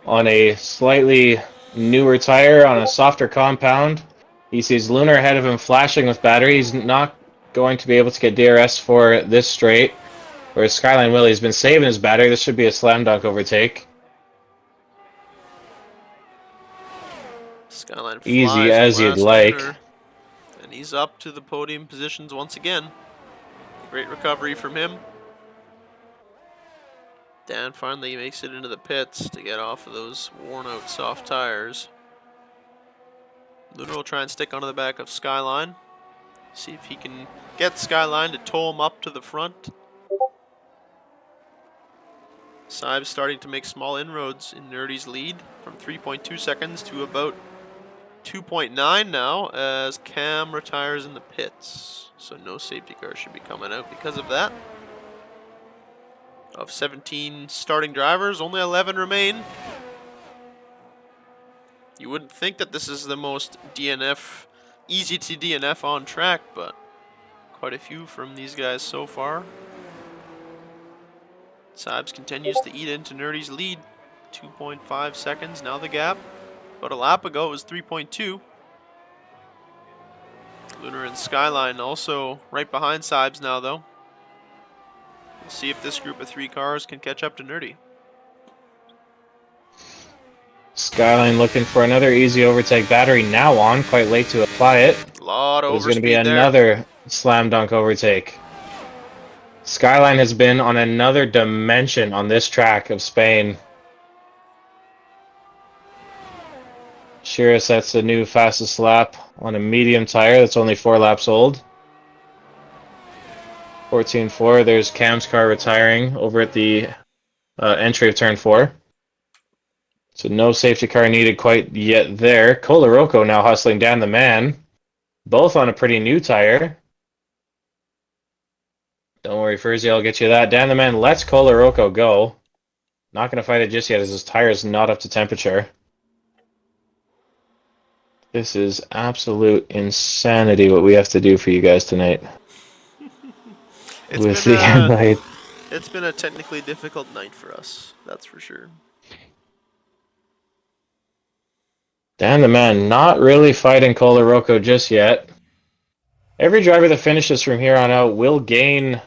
on a slightly newer tire on a softer compound. He sees Lunar ahead of him flashing with battery. He's not going to be able to get DRS for this straight. Whereas Skyline Willie has been saving his battery. This should be a slam dunk overtake. Skyline easy as you'd like. And he's up to the podium positions once again. Great recovery from him. Dan finally makes it into the pits to get off of those worn-out soft tires. Lunar will try and stick onto the back of Skyline. See if he can get Skyline to tow him up to the front. Sibes starting to make small inroads in Nerdy's lead from 3.2 seconds to about 2.9 now as Cam retires in the pits. So no safety car should be coming out because of that. Of 17 starting drivers, only 11 remain. You wouldn't think that this is the most easy to DNF on track, but quite a few from these guys so far. Sibes continues to eat into Nerdy's lead. 2.5 seconds, now the gap. About a lap ago it was 3.2. Lunar and Skyline also right behind Sibes now though. We'll see if this group of 3 cars can catch up to Nerdy. Skyline looking for another easy overtake. Battery now on, quite late to apply it. A lot of overspeed There's going to be there. another slam dunk overtake. Skyline has been on another dimension on this track of Spain. Shearer sets a new fastest lap on a medium tire that's only 4 laps old. 14.4. There's Cam's car retiring over at the entry of turn 4. So no safety car needed quite yet there. Colaroco now hustling down the man. Both on a pretty new tire. Don't worry, Furzy, I'll get you that. Dan the man lets Colaroco go. Not going to fight it just yet as his tire is not up to temperature. This is absolute insanity what we have to do for you guys tonight. It's been a technically difficult night for us, that's for sure. Dan the man not really fighting Colaroco just yet. Every driver that finishes from here on out will gain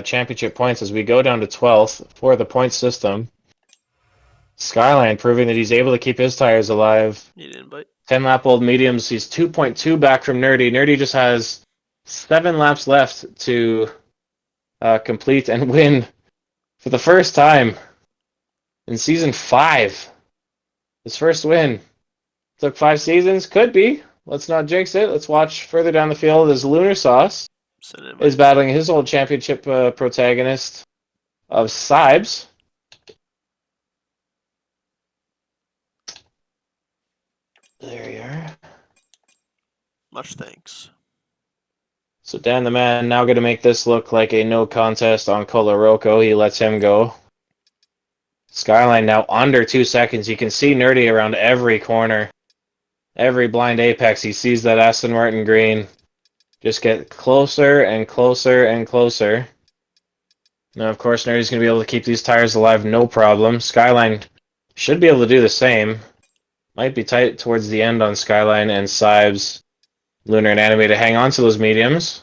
championship points as we go down to 12th for the point system. Skyline proving that he's able to keep his tires alive. He didn't bite. 10 lap old mediums. He's 2.2 back from Nerdy. Nerdy just has 7 laps left to complete and win for the first time in season 5. His first win. Took 5 seasons. Could be. Let's not jinx it. Let's watch further down the field as Lunar Sauce is battling his old championship protagonist of Sibes. There you are. Much thanks. So Dan the man now going to make this look like a no contest on Colaroco. He lets him go. Skyline now under 2 seconds. You can see Nerdy around every corner. Every blind apex, he sees that Aston Martin green. Just get closer and closer and closer. Now, of course, Nerdy's going to be able to keep these tires alive, no problem. Skyline should be able to do the same. Might be tight towards the end on Skyline and Sibes, Lunar, and Anime to hang on to those mediums.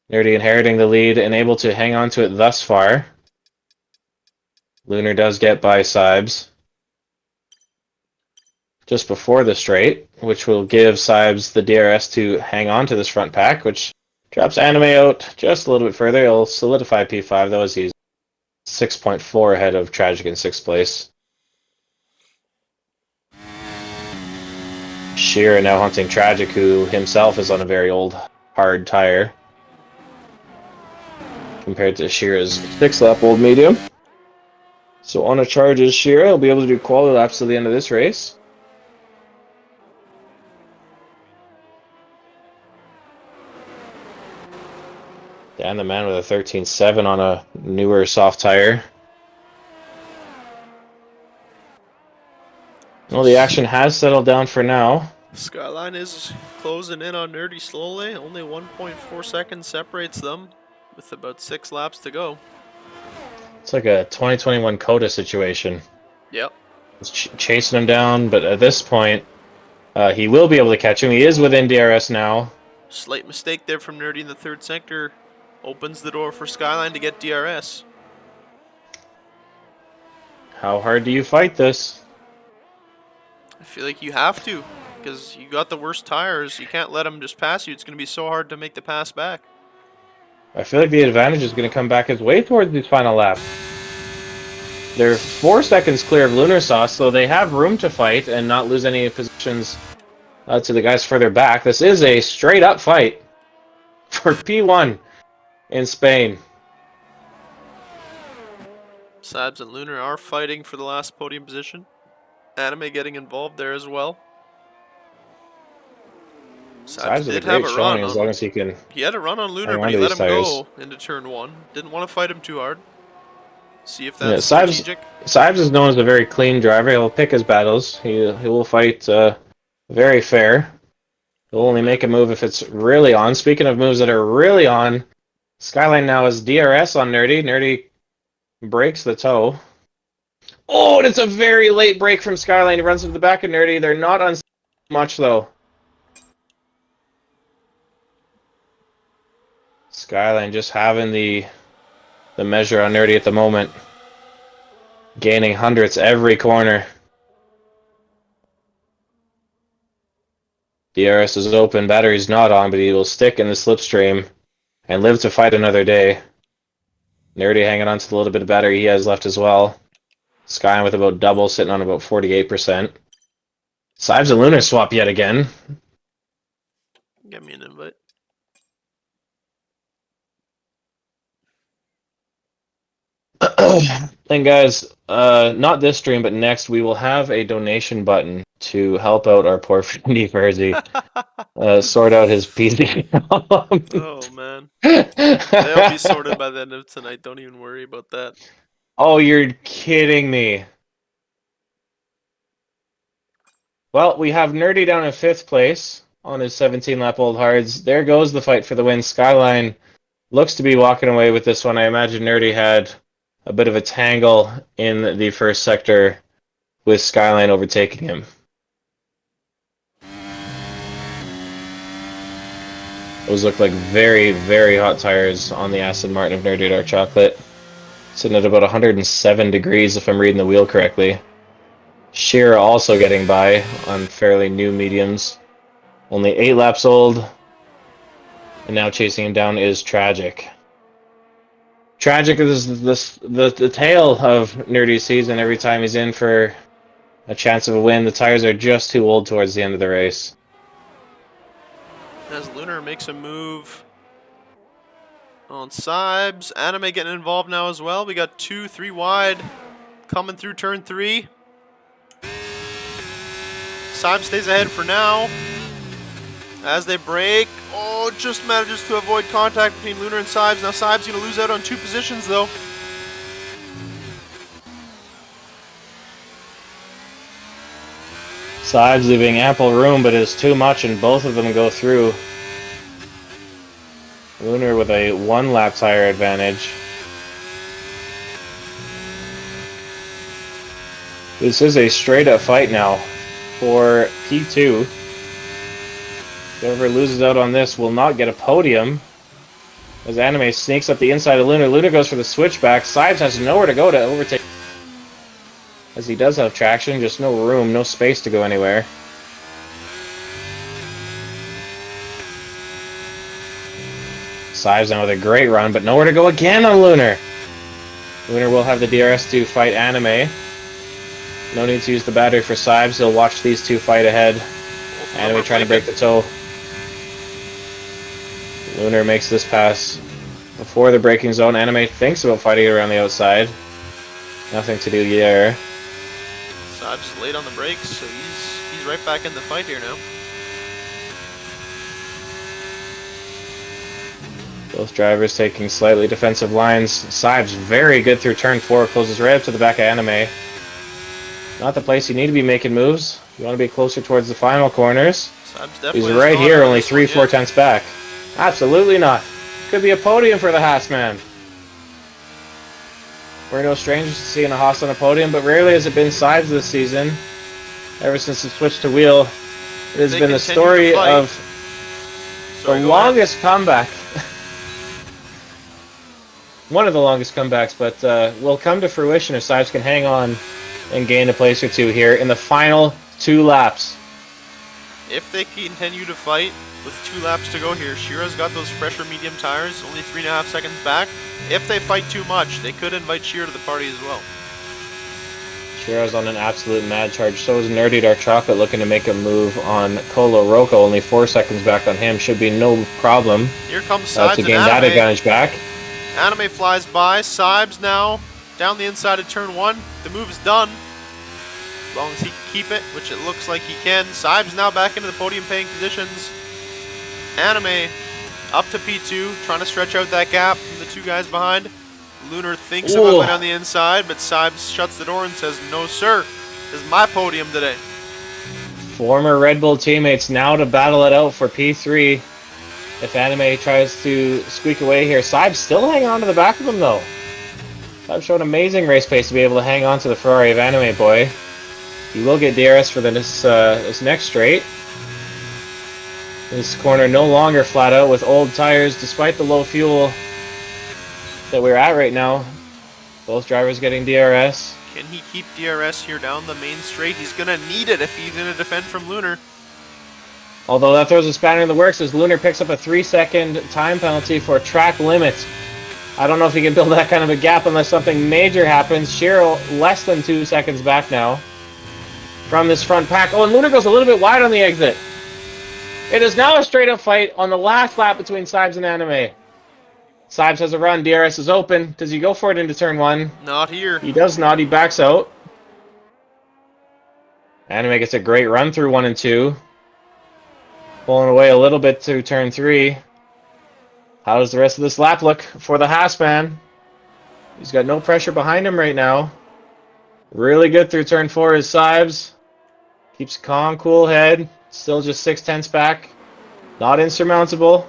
Nerdy inheriting the lead and able to hang on to it thus far. Lunar does get by Sibes just before the straight, which will give Sibes the DRS to hang on to this front pack, which drops Anime out just a little bit further. It'll solidify P5, though, as he's 6.4 ahead of Tragic in 6th place. Shearer now hunting Tragic, who himself is on a very old, hard tire, compared to Shearer's 6-lap old medium. So on a charge is Shearer. He'll be able to do quality laps to the end of this race. Dan the man with a 13.7 on a newer soft tire. Well, the action has settled down for now. Skyline is closing in on Nerdy slowly. Only 1.4 seconds separates them with about 6 laps to go. It's like a 2021 Coda situation. Yep. It's chasing him down, but at this point, he will be able to catch him. He is within DRS now. Slight mistake there from Nerdy in the 3rd sector. Opens the door for Skyline to get DRS. How hard do you fight this? I feel like you have to, because you got the worst tires. You can't let them just pass you. It's going to be so hard to make the pass back. I feel like the advantage is going to come back his way towards these final laps. They're 4 seconds clear of Lunar Sauce, so they have room to fight and not lose any positions to the guys further back. This is a straight-up fight for P1 in Spain. Sibes and Lunar are fighting for the last podium position. Anime getting involved there as well. Sibes did have a run as long as he can. He had a run on Lunar, but he let him go into turn 1. Didn't want to fight him too hard. See if that's strategic. Sibes is known as a very clean driver. He'll pick his battles. He will fight very fair. He'll only make a move if it's really on. Speaking of moves that are really on, Skyline now has DRS on Nerdy. Nerdy breaks the toe. Oh, and it's a very late break from Skyline. He runs into the back of Nerdy. They're not on much, though. Skyline just having the measure on Nerdy at the moment. Gaining hundredths every corner. DRS is open, battery's not on, but he will stick in the slipstream and live to fight another day. Nerdy hanging on to the little bit of battery he has left as well. Sky with about double, sitting on about 48%. Sibes and Lunar swap yet again. Get me an invite. And guys, not this stream, but next we will have a donation button to help out our poor friend Fergie sort out his PC problem. Oh man, they'll be sorted by the end of tonight. Don't even worry about that. Oh, you're kidding me. Well, we have Nerdy down in 5th place on his 17-lap old hards. There goes the fight for the win. Skyline looks to be walking away with this one. I imagine Nerdy had a bit of a tangle in the first sector with Skyline overtaking him. Those look like very, very hot tires on the Aston Martin of Nerdy Dark Chocolate. Sitting at about 107 degrees if I'm reading the wheel correctly. Shearer also getting by on fairly new mediums. Only 8 laps old. And now chasing him down is Tragic. Tragic is the tale of Nerdy's season. Every time he's in for a chance of a win, the tires are just too old towards the end of the race. As Lunar makes a move on Sibes. Anime getting involved now as well. We got 2, 3 wide coming through turn 3. Sibes stays ahead for now. As they break, oh, just manages to avoid contact between Lunar and Sibes. Now Sibes going to lose out on 2 positions though. Sibes leaving ample room, but it's too much, and both of them go through. Lunar with a 1-lap tire advantage. This is a straight-up fight now for P2. Whoever loses out on this will not get a podium. As Anime sneaks up the inside of Lunar. Lunar goes for the switchback. Sibes has nowhere to go to overtake. As he does have traction, just no room, no space to go anywhere. Sibes now with a great run, but nowhere to go again on Lunar. Lunar will have the DRS to fight Anime. No need to use the battery for Sibes. He'll watch these two fight ahead. Anime trying to break the toe. Lunar makes this pass before the braking zone. Anime thinks about fighting it around the outside. Nothing to do there. Sibes is late on the brakes, so he's right back in the fight here now. Both drivers taking slightly defensive lines. Sibes very good through turn 4, closes right up to the back of Anime. Not the place you need to be making moves. You want to be closer towards the final corners. He's right here, only 3/4 tenths back. Absolutely not. Could be a podium for the Haas man. We're no strangers to seeing a Haas on a podium, but rarely has it been Sibes this season. Ever since the switch to wheel, it has been the story of the longest comeback. One of the longest comebacks, but will come to fruition if Sibes can hang on and gain a place or two here in the final 2 laps. If they continue to fight with 2 laps to go here, Shira's got those fresher medium tires, only 3.5 seconds back. If they fight too much, they could invite Shira to the party as well. Shira's on an absolute mad charge. So is Nerdy Dark Chocolate looking to make a move on Colo Rocco. Only 4 seconds back on him. Should be no problem. Here comes Sibes to gain that advantage back. Anime flies by. Sibes now down the inside of turn 1. The move is done. As long as he can keep it, which it looks like he can. Sibes now back into the podium paying positions. Anime up to P2, trying to stretch out that gap from the 2 guys behind. Lunar thinks about going on the inside, but Sibes shuts the door and says, "No, sir. This is my podium today." Former Red Bull teammates now to battle it out for P3. If Anime tries to squeak away here, Sibes still hanging on to the back of him, though. Sibes showed amazing race pace to be able to hang on to the Ferrari of Anime Boy. He will get DRS for this next straight. This corner no longer flat out with old tires, despite the low fuel that we're at right now. Both drivers getting DRS. Can he keep DRS here down the main straight? He's going to need it if he's going to defend from Lunar. Although that throws a spanner in the works as Lunar picks up a 3-second time penalty for track limits. I don't know if he can build that kind of a gap unless something major happens. Shiro less than 2 seconds back now from this front pack. Oh, and Lunar goes a little bit wide on the exit. It is now a straight-up fight on the last lap between Sibes and Anime. Sibes has a run. DRS is open. Does he go for it into turn 1? Not here. He does not. He backs out. Anime gets a great run through 1 and 2. Pulling away a little bit to turn 3. How does the rest of this lap look for the Haasman? He's got no pressure behind him right now. Really good through turn 4 is Sibes. Keeps a calm, cool head. Still just 6/10 back. Not insurmountable.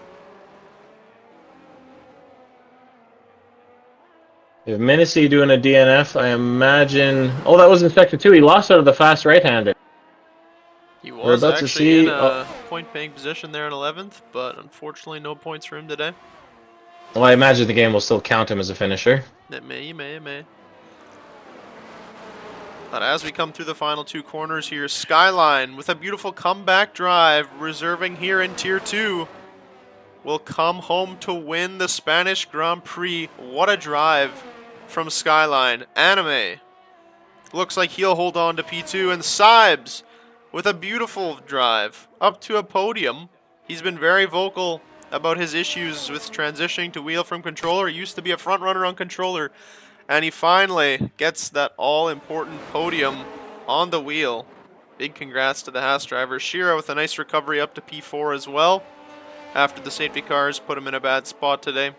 If Minnesy doing a DNF, I imagine... Oh, that was in Sector 2. He lost out of the fast right-hander. He We're was about to actually in see... a point-paying position there in 11th, but unfortunately no points for him today. Well, I imagine the game will still count him as a finisher. It may. But as we come through the final 2 corners here, Skyline with a beautiful comeback drive, reserving here in Tier 2, will come home to win the Spanish Grand Prix. What a drive from Skyline. Anime looks like he'll hold on to P2, and Sibes with a beautiful drive up to a podium. He's been very vocal about his issues with transitioning to wheel from controller. He used to be a front runner on controller, and he finally gets that all-important podium on the wheel. Big congrats to the Haas driver. Shira with a nice recovery up to P4 as well, after the safety cars put him in a bad spot today.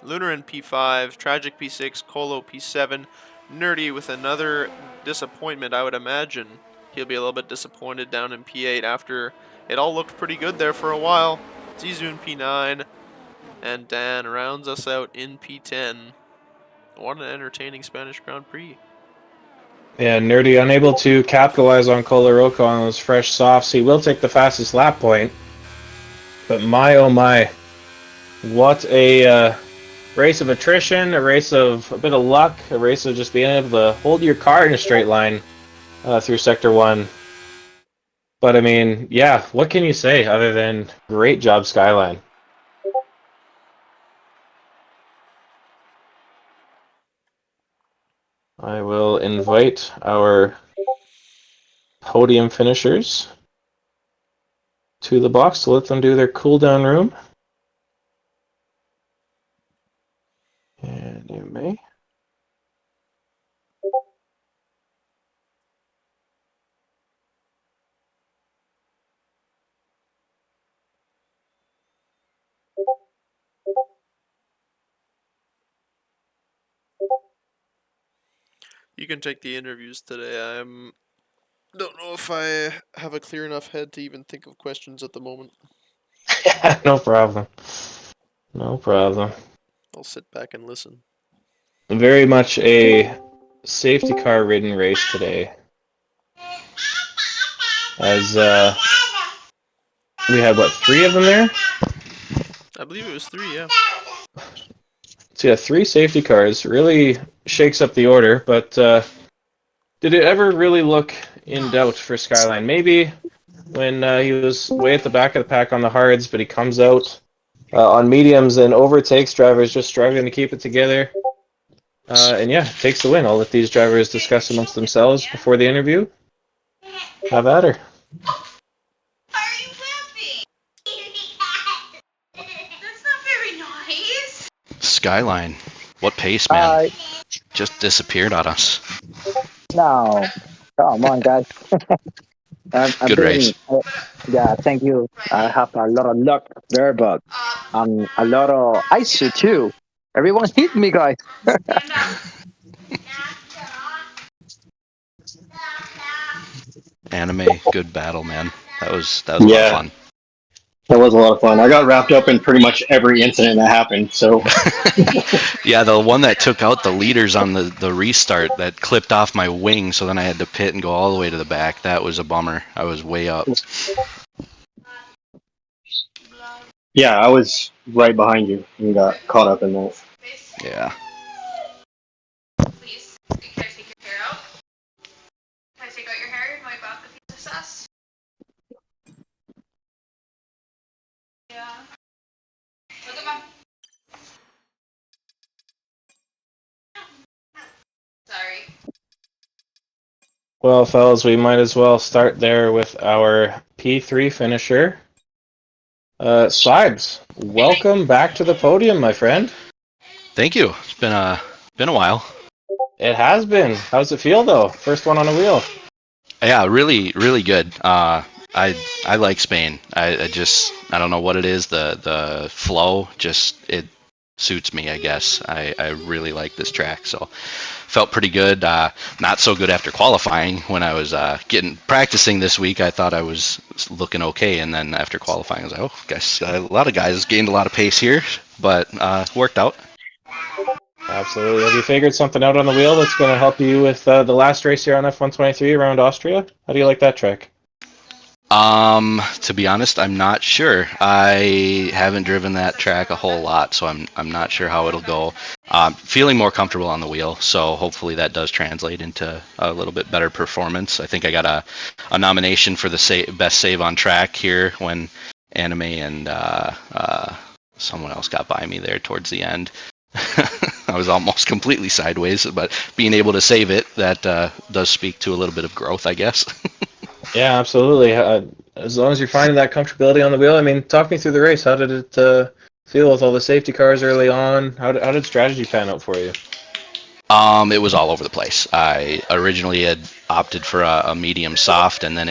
Lunar in P5, Tragic P6, Colo P7, Nerdy with another disappointment, I would imagine. He'll be a little bit disappointed down in P8 after it all looked pretty good there for a while. Zizu in P9, and Dan rounds us out in P10. What an entertaining Spanish Grand Prix. Yeah, Nerdy unable to capitalize on Colaroco on those fresh softs. He will take the fastest lap point. But my oh my, what a race of attrition, a race of a bit of luck, a race of just being able to hold your car in a straight line through Sector 1. But I mean, yeah, what can you say other than great job, Skyline? I will invite our podium finishers to the box to let them do their cool down room. And you may. You can take the interviews today. I don't know if I have a clear enough head to even think of questions at the moment. No problem. No problem. I'll sit back and listen. Very much a safety car ridden race today. As we had, what, 3 of them there? I believe it was 3, yeah. So yeah, 3 safety cars. Really shakes up the order, but did it ever really look in doubt for Skyline? Maybe when he was way at the back of the pack on the hards, but he comes out on mediums and overtakes drivers just struggling to keep it together. And yeah, takes the win. I'll let these drivers discuss amongst themselves before the interview. Have at her. Skyline, what pace, man? Just disappeared on us. No, come on, guys. I've Good race. Yeah, thank you. I have a lot of luck there, but a lot of ice too. Everyone hit me, guys. Anime, good battle, man. That was a lot of Yeah, fun. that was a lot of fun. I got wrapped up in pretty much every incident that happened. So Yeah, the one that took out the leaders on the restart that clipped off my wing, so then I had to pit and go all the way to the back. That was a bummer. I was way up. yeah, I was right behind you and got caught up in that. Yeah. Please, can I take your hair out? Can I take out your hair and wipe off the piece of sauce? Well, fellas, we might as well start there with our P3 finisher. Sibes, welcome back to the podium, my friend. Thank you. It's been a while. It has been. How's it feel, though? First one on a wheel. Yeah, really, really good. I like Spain. I don't know what it is. The flow just it suits me. I guess I really like this track. So felt pretty good. Not so good after qualifying. When I was getting practicing this week, I thought I was looking okay, and then after qualifying, I was like, oh, guess a lot of guys gained a lot of pace here, but worked out. Absolutely. Have you figured something out on the wheel that's going to help you with the last race here on F123 around Austria? How do you like that track? To be honest, I'm not sure. I haven't driven that track a whole lot, so I'm not sure how it'll go. Feeling more comfortable on the wheel, so hopefully that does translate into a little bit better performance. I think I got a nomination for the best save on track here when Anime and someone else got by me there towards the end. I was almost completely sideways, but being able to save it, that does speak to a little bit of growth, I guess. Yeah, absolutely. As long as you're finding that comfortability on the wheel, I mean, talk me through the race. How did it feel with all the safety cars early on? How did strategy pan out for you? It was all over the place. I originally had opted for a medium soft, and then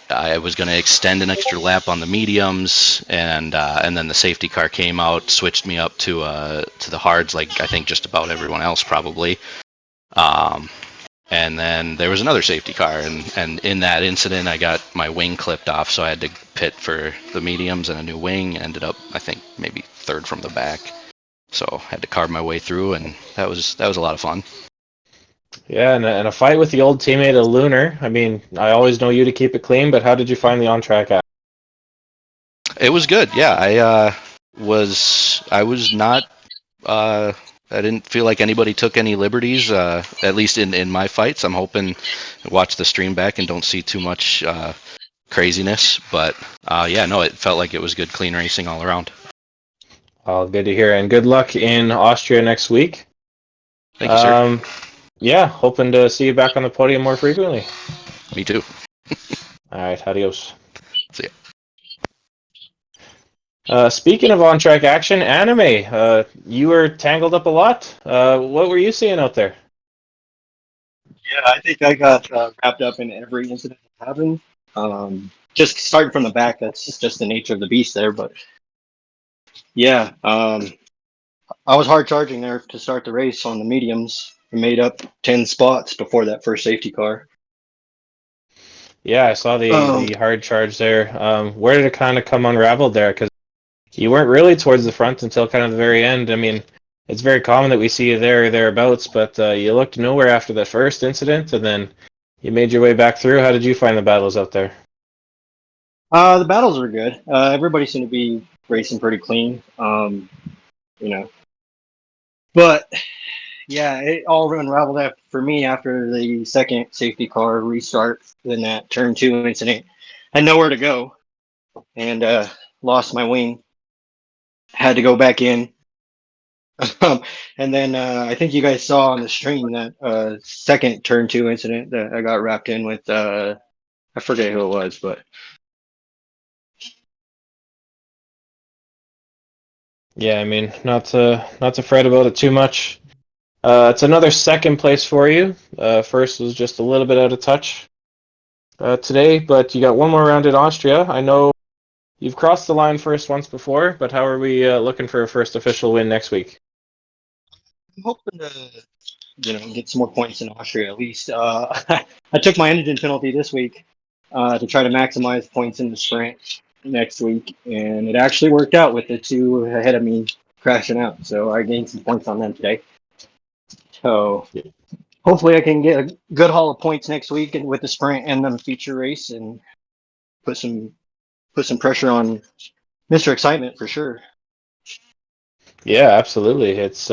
I was going to extend an extra lap on the mediums, and then the safety car came out, switched me up to the hards, like I think just about everyone else probably. And then there was another safety car, and in that incident, I got my wing clipped off, so I had to pit for the mediums and a new wing. Ended up, I think, maybe third from the back. So had to carve my way through, and that was a lot of fun. Yeah, and a fight with the old teammate of Lunar. I mean, I always know you to keep it clean, but how did you find the on-track act? It was good. Yeah, I was not. I didn't feel like anybody took any liberties, at least in my fights. I'm hoping to watch the stream back and don't see too much craziness. But yeah, no, it felt like it was good, clean racing all around. All good to hear, and good luck in Austria next week. Thank you, sir. Yeah, hoping to see you back on the podium more frequently. Me too. All right, adios. See ya. Speaking of on-track action, Anime, you were tangled up a lot. What were you seeing out there? Yeah, I think I got wrapped up in every incident that happened. Just starting from the back, that's just the nature of the beast there. But yeah, I was hard charging there to start the race on the mediums. I made up 10 spots before that first safety car. Yeah, I saw the hard charge there. Where did it kind of come unraveled there? Because you weren't really towards the front until kind of the very end. I mean, it's very common that we see you there or thereabouts, but you looked nowhere after the first incident, and then you made your way back through. How did you find the battles out there? The battles were good. Everybody seemed to be racing pretty clean. You know, but yeah, it all unraveled for me after the second safety car restart. Then that turn two incident, had nowhere to go, and lost my wing. Had to go back in. And then I think you guys saw on the stream that second turn two incident that I got wrapped in with. I forget who it was, but Yeah, I mean, not to fret about it too much. It's another second place for you. First was just a little bit out of touch today, but you got one more round in Austria. I know you've crossed the line first once before, but how are we looking for a first official win next week? I'm hoping to get some more points in Austria at least. I took my engine penalty this week to try to maximize points in the sprint next week, and it actually worked out with the two ahead of me crashing out. So I gained some points on them today. So hopefully I can get a good haul of points next week and with the sprint and the feature race and put some pressure on Mr. Excitement for sure. Yeah, absolutely. It's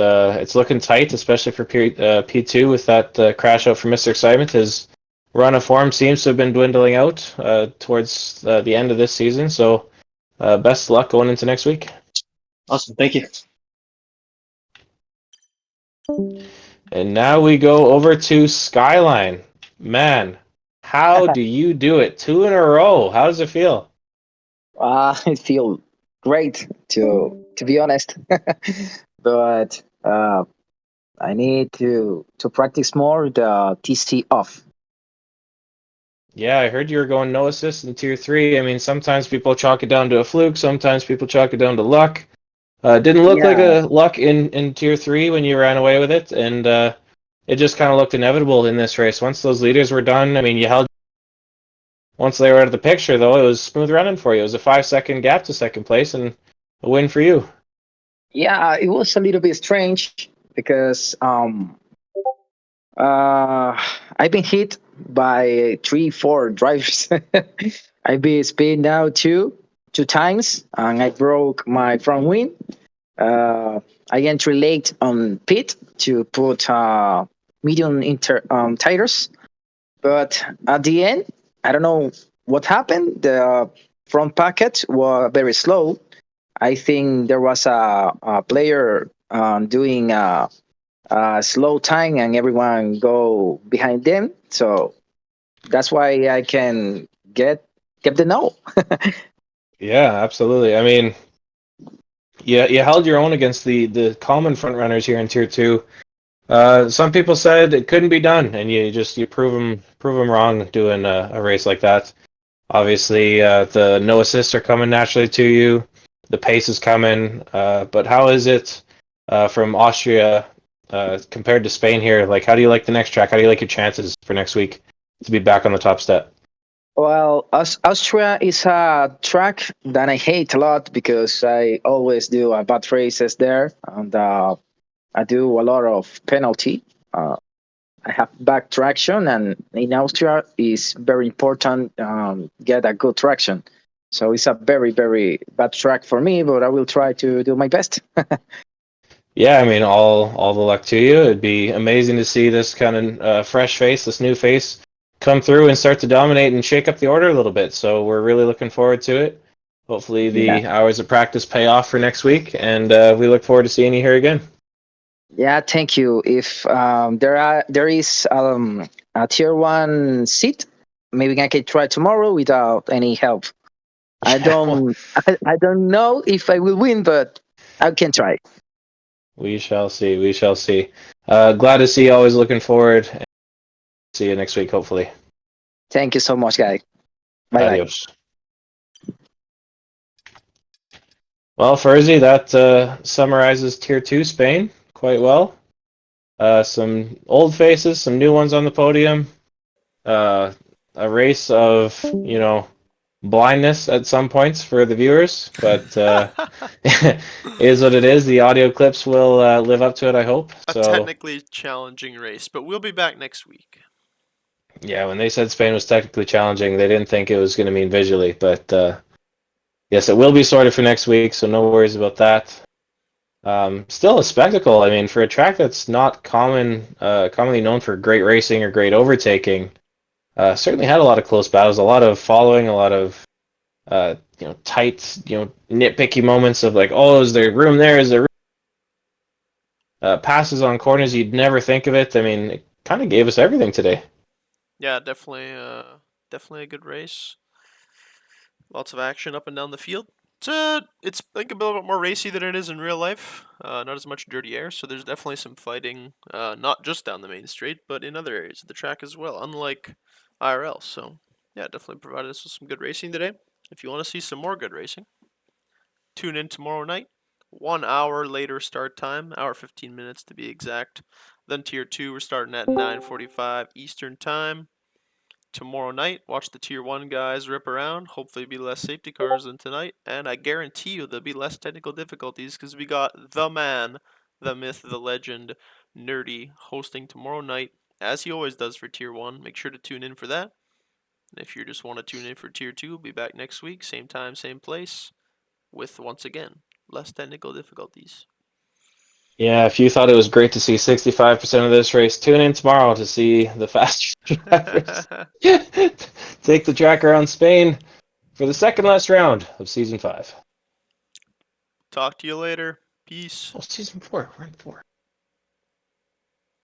looking tight, especially for P2 with that crash out for Mr. Excitement. His run of form seems to have been dwindling out towards the end of this season. So best luck going into next week. Awesome, thank you. And now we go over to Skyline. Man, how do you do it? 2 in a row. How does it feel? It feels great to be honest, but I need to practice more the TC off. Yeah, I heard you were going no assist in tier 3. I mean, sometimes people chalk it down to a fluke, sometimes people chalk it down to luck. Didn't look like Yeah, a luck in tier 3 when you ran away with it, and it just kind of looked inevitable in this race. Once those leaders were done, I mean, you held. Once they were out of the picture, though, it was smooth running for you. It was a 5-second gap to second place and a win for you. yeah, it was a little bit strange because I've been hit by 3, 4 drivers. I've been spin now two times, and I broke my front wing. Uh, I entered late on pit to put medium tires, but at the end, I don't know what happened. The front packet was very slow. I think there was a player doing slow time, and everyone go behind them. So that's why I can get the no. Yeah, absolutely. I mean, you held your own against the common front runners here in tier 2. Some people said it couldn't be done, and you prove them wrong doing a race like that. Obviously, the no assists are coming naturally to you. The pace is coming. But how is it from Austria compared to Spain here? Like, how do you like the next track? How do you like your chances for next week to be back on the top step? Well, Austria is a track that I hate a lot because I always do bad races there, and I do a lot of penalty. Uh, I have back traction, and in Austria is very important get a good traction. So it's a very bad track for me, but I will try to do my best. Yeah, I mean, all the luck to you. It'd be amazing to see this kind of fresh face, this new face, come through and start to dominate and shake up the order a little bit. So we're really looking forward to it. Hopefully, Yeah, the hours of practice pay off for next week, and we look forward to seeing you here again. yeah. Thank you. If there is a tier 1 seat, maybe I can try tomorrow without any help. I Yeah, well, don't I don't know if I will win, but I can try. we shall see. We shall see. Glad to see you. Always looking forward. And see you next week, hopefully. Thank you so much, guys. Bye bye. Adios. Well, Furzy, that summarizes Tier 2 Spain quite well. Some old faces, some new ones on the podium. A race of, blindness at some points for the viewers, but is what it is. The audio clips will live up to it, I hope. A So, technically challenging race, but we'll be back next week. yeah, when they said Spain was technically challenging, they didn't think it was going to mean visually, but yes, it will be sorted for next week, so no worries about that. Still a spectacle. I mean, for a track that's not commonly known for great racing or great overtaking, certainly had a lot of close battles, a lot of following, a lot of tight, nitpicky moments of like, oh, is there room there? Is there room? Passes on corners you'd never think of it. I mean, it kind of gave us everything today. Yeah, definitely a good race. Lots of action up and down the field. It's like a little bit more racy than it is in real life. Not as much dirty air, so there's definitely some fighting, not just down the main straight, but in other areas of the track as well, unlike IRL. So, yeah, definitely provided us with some good racing today. If you want to see some more good racing, tune in tomorrow night. 1 hour later start time, hour 15 minutes to be exact. Then Tier 2, we're starting at 9:45 Eastern Time. Tomorrow night, watch the Tier 1 guys rip around. Hopefully, be less safety cars than tonight. And I guarantee you there'll be less technical difficulties because we got the man, the myth, the legend, Nerdy, hosting tomorrow night, as he always does for Tier 1. Make sure to tune in for that. And if you just want to tune in for Tier 2, we'll be back next week, same time, same place, with, once again, less technical difficulties. Yeah, if you thought it was great to see 65% of this race, tune in tomorrow to see the faster drivers take the track around Spain for the second last round of Season 5. Talk to you later. Peace. Oh, Season 4. We're in 4.